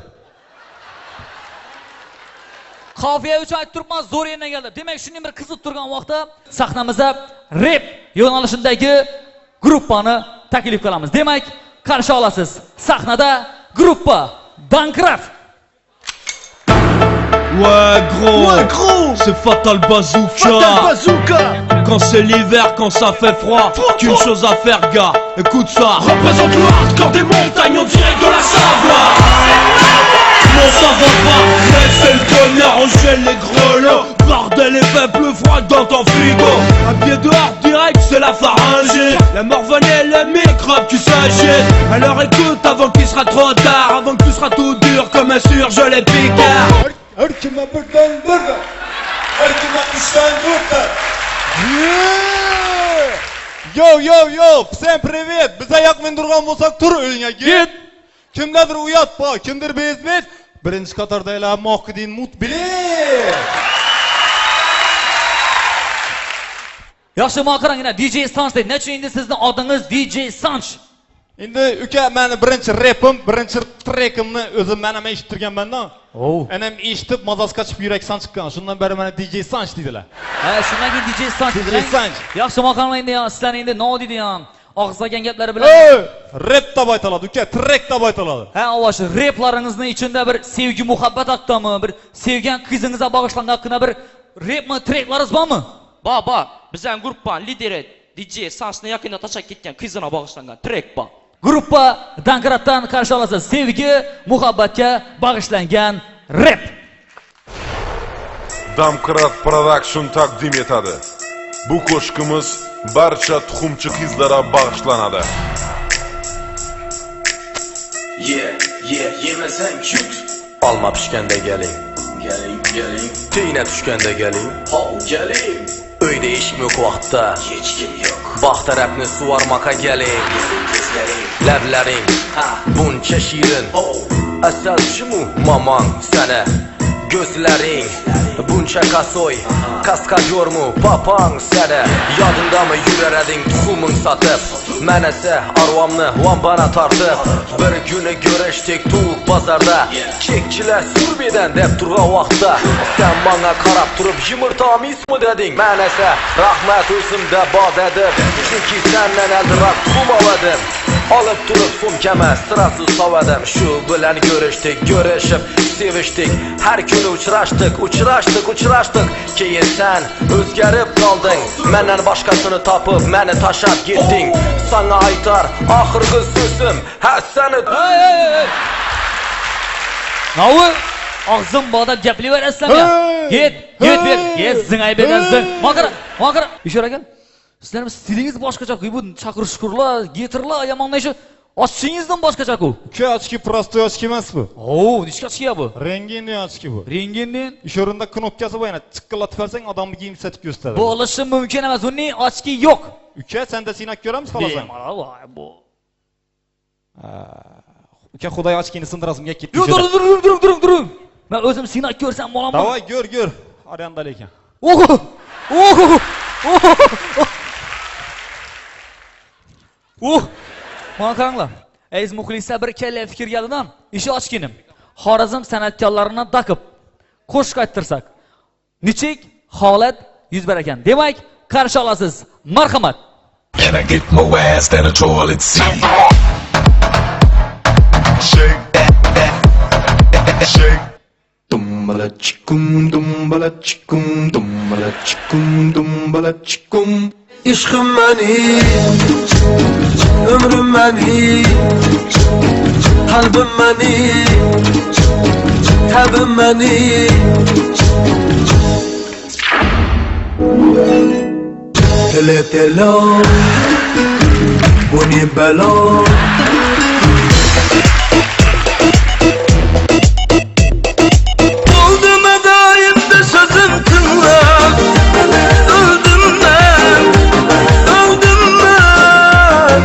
Qofiya uchun aytib turibman, zo'r yerdan keldi. Demak, shunday bir qizib turgan vaqtda sahnamizda rep yo'nalishidagi gruppani taklif qilamiz. Demak, qarshi olasiz. Sahnada gruppa Dankraf. Ouais gros, c'est Fatal Bazooka. Quand c'est l'hiver, quand ça fait froid, qu'une chose à faire gars, écoute ça. Représente le hardcore des montagnes en direct de la Savoie. Non ça va pas, mais c'est le tonnerre, on gèle les grelots. Bordel et fait plus froid dans ton frigo. Un pied dehors direct, c'est la pharyngite. La morvonnée et les microbes qui s'agitent. Alors écoute avant qu'il sera trop tard, avant que tu seras tout dur comme un surgelé picard. Erkime birden burada. Erkime üçten burada. Yo, всем привет. Biz ayakmen durgan bolsak tur ölüne git. Kimdedir uyatpa, kimdir bezmez. Birinci katarda ele Muhakkidin Mut bile. Yaxshi qarang, DJ Sanch deydi. Nechun endi sizning odingiz DJ Sanch? Endi uka meni birinchi repim, birinchi trekimni o'zim men ham eshittirganman-da. Anam eshitib mazasi qochib yurak san chiqqan. Shundan beri meni DJ Sanch deydilar. Shundan keyin DJ Sanch deydilar. DJ Sanch. Yaxshi qarang endi, sizlar endi no deydi ham. Og'izlagan gaplari bilan rep deb aytiladi uka, trek deb aytiladi. Avash replaringizning ichida bir sevgi muhabbat haqidami, bir sevgan qizingizga bag'ishlangan haqida bir repmi, treklaringiz bormi? Bor. Bizning gruppa lideri DJ Sanchni yaqinda tashab ketgan qizina bag'ishlangan trek bor. Gruppa Dankrafdan qarshi olasiz. Sevgi, muhabbatga bag'ishlangan rep. Damkrat Production taqdim etadi. Bu qo'shiqimiz barcha tuxumchi qizlarga bag'ishlanadi. Yemesang kut. Olma pishganda galing. Galing. Tiyna tushganda galing. Galing. Uyda eshik yo'q vaqtda. Hech kim yo'q. Bog' tarafni suvarmoqqa galing. Lablaring buncha shirin. Asal shimu momon sana. Gözlerin buncha kasoy. Kaskadyormu papang sana. Yodingdami yurarading tuxuming sotib. Men esa arvomni vambana tortib. Bir kuni ko'rishdik tuq bozorda. Kekchilar surbedan deb turgan vaqtda sen menga qarab turib yumurtamismi deding. Men esa rahmat o'zimda bor dedim. Chunki sendan aldiroq tuxum oldim. Olib turib sumkama sirasiz sovadim. Shu bilan ko'rishdik, ko'rishib sevishdik. Har kuni uchrashdik. Keyin sen o'zgarib qolding. Mendan boshqasini topib, meni tashab ketding. Sana aytar oxirgi so'zim, ha seni. Navi og'zim bodab gaplayverasizlar. Get ber. Zingay berasizlar. Maqara. Ishora aka. Sizlarning stilingiz boshqacha-ku. Bu chaqirish-shukurlar, gitarlar, yomonlashi ochchingizdan boshqacha-ku. Uka ochki prostoy ochki emas bu. Nechta ochki bu? Rengendan ochki bu. Rengendan? Ish o'rinda knopkasi bor, yana chiqqillatib olsang odamni kiyim sotib ko'rsatadi. Bu bo'lishi mumkin emas. Uning ochki yo'q. Uka, senda sinab ko'ramiz xohlasan. Bu. Uka, xudoy ochkini sindirazimga ketdi. During. Men o'zim sinab ko'rsam bo'laman. Davay, ko'r. Aryandal ekan. Mana qaranglar. Aziz muxlislar, bir kalla fikr keldi-dan. Ishi ochkinim. Xorazm san'atkorlarini daqib qo'shiq ayttirsak, nechik holat yuz berar ekan. Demak, qarshi olasiz. Marhamat. And I get more ass than a toilet seat. Shake that. Shake. Dumbala chikum, dumbala chikum, dumbala chikum, dumbala chikum. ishqim mening, ömrüm mening, qalbim mening, tabim mening. Tele telo, bu ne balo. Oldum edayim de sözüm tınlar. Öldüm ben, öldüm ben.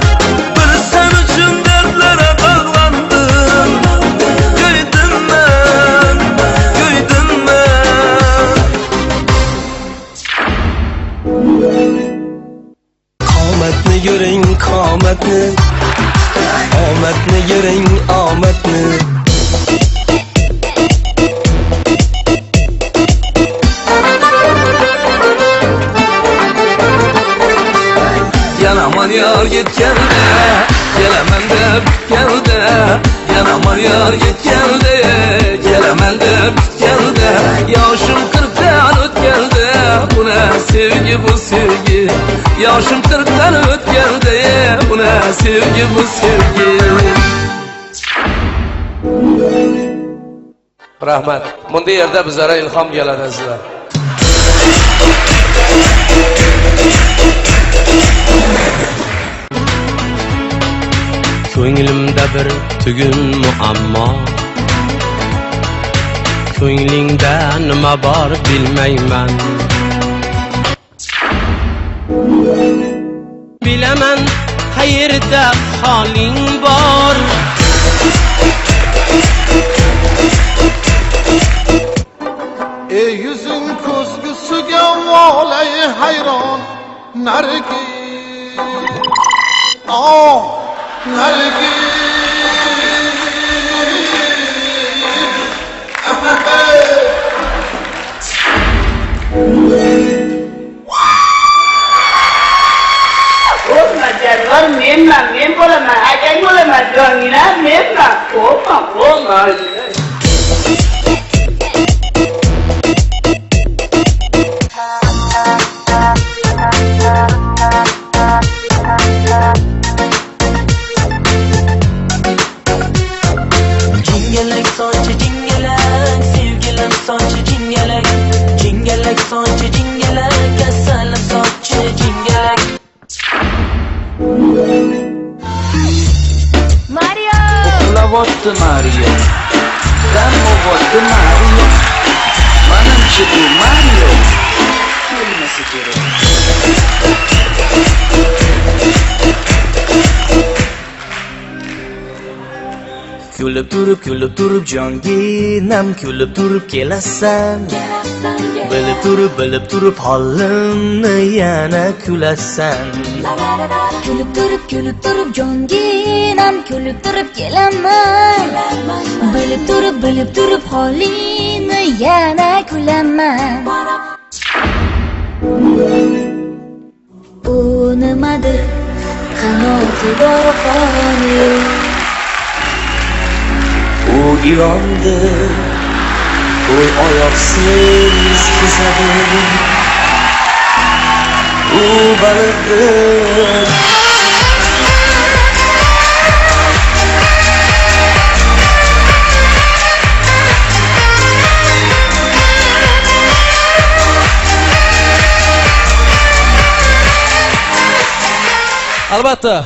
Bir sen için dertlere bağlandım. Göydüm ben, göydüm ben. Kametni görün kametni, ametni görün ametni. Yanaman yar git gel de, gelemem de gel de. Yanaman yar git gel de, gelemem de gel de. Yaşım 40'tan öt gel de, bu ne sevgi bu sevgi. Yaşım 40'tan öt gel de, bu ne sevgi bu sevgi. Rahmat, bunday yerda bizlara ilhom keladi sizlar. Ko'nglimda bir tugun muammo, ko'nglingda nima bor bilmayman. Bilaman qayerda holing bor. Ey yüzün ko'zgusiga volay hayron narigi. Narigi. Men bo'laman, akang bo'laman, joninglar menman. Qo'rqma. Jingalak sochi jingalak, sevgilim sochi jingalak. Jingalak sochi jingalak, kasalim sochi jingalak. Mario! Uxlavotdi Mario. Dam olibdi Mario. Manimcha bu Mario. Kelmasa kerak. Kulib turib jonginam, kulib turib kelasan. Bilib turib holimni yana kulasan. Kulib turib jonginam, kulib turib kelaman. Bilib turib holingni yana kulaman. U nimadir qanoti bor qoni. U irondi, qo'y oyoqsiz kezadi. U baliqdir.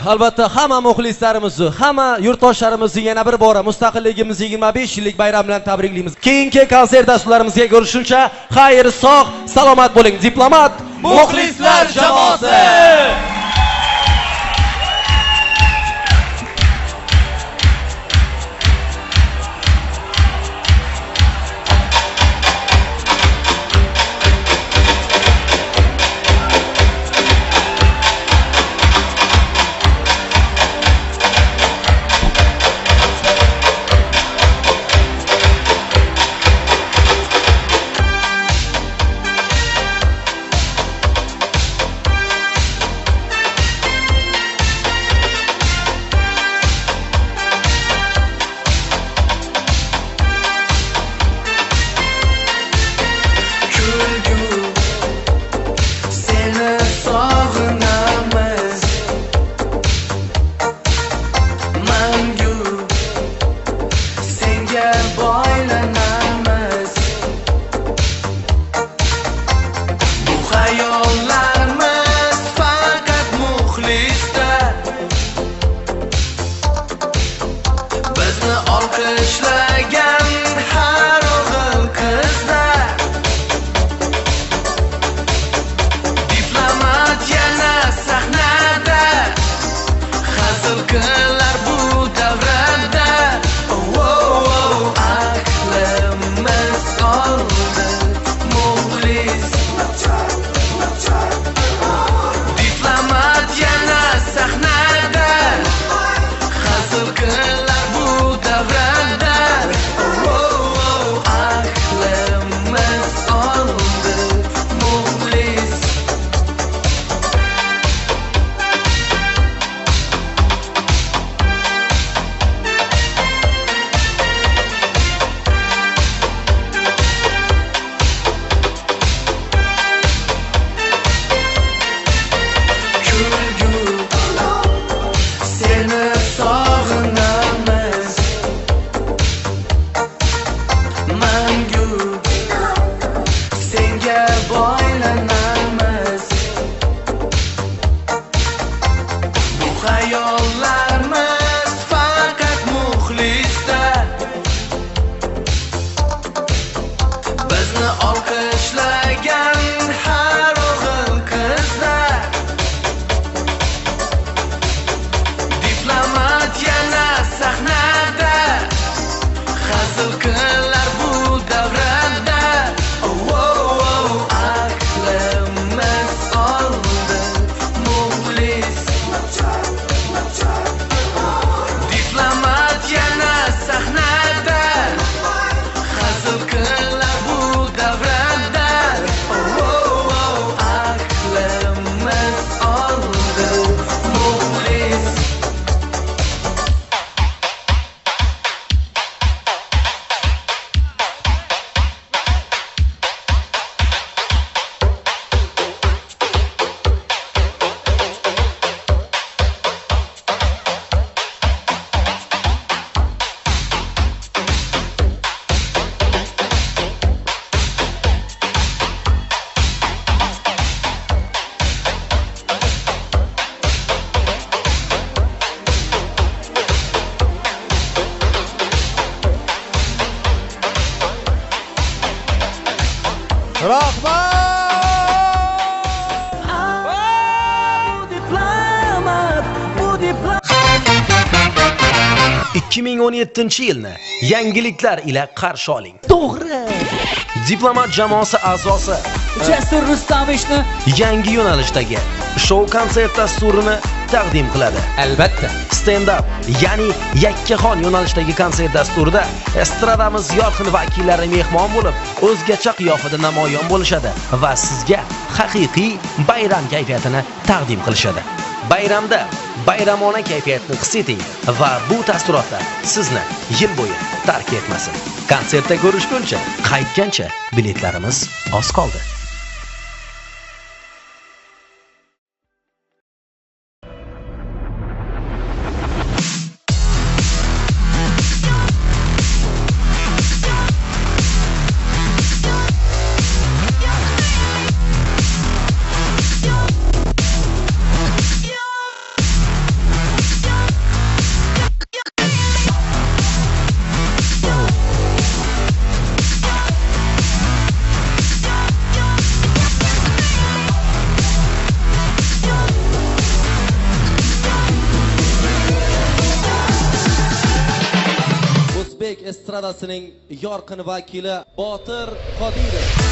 Albatta hamma muxlislarimizni, hamma yurtdoshlarimizni yana bir bora mustaqilligimiz 25 yillik bayram bilan tabriklaymiz. Keyingi konsert dasturlarimizga ko'rishguncha xayr, sog', salomat bo'ling. Diplomat muxlislar jamoasi. olqishlagan har o'g'il qizlar diplomat yana sahnada hazil qilar bu davrada aqlimiz oldi muxlis diplomat yana sahnada hazil qilar bu davrada aqlimiz oldi muxlis seni sog'inamiz mangu senga boylanamiz bu xayollarimiz faqat muxlisda bizni olqishlagan har o'g'il qizlar diplomat yana sahnada hazil qilar bu davrada aqlimiz oldi muxlis diplomat yana sahnada hazil qilar bu davrada aqlimiz oldi muxlis Diplomat 2017 yilni yangiliklar ila qarshi oling. To'g'ri. Diplomat jamoasi a'zosi Jasur Rustamovichni yangi yo'nalishdagi shou konsert dasturini taqdim qiladi. Albatta. Stand up, ya'ni yakkaxon yo'nalishdagi konsert dasturida estradamiz yorqin vakillari mehmon bo'lib, o'zgacha qiyofada namoyon bo'lishadi va sizga haqiqiy bayram kayfiyatini taqdim qilishadi. Bayramda bayramona kayfiyatni his eting va bu taassurotlar sizni yil bo'yi tark etmasin. Konsertda ko'rishguncha, qaytgancha biletlarimiz oz qoldi. O'zbek estradasining yorqin vakili Botir Qodirov.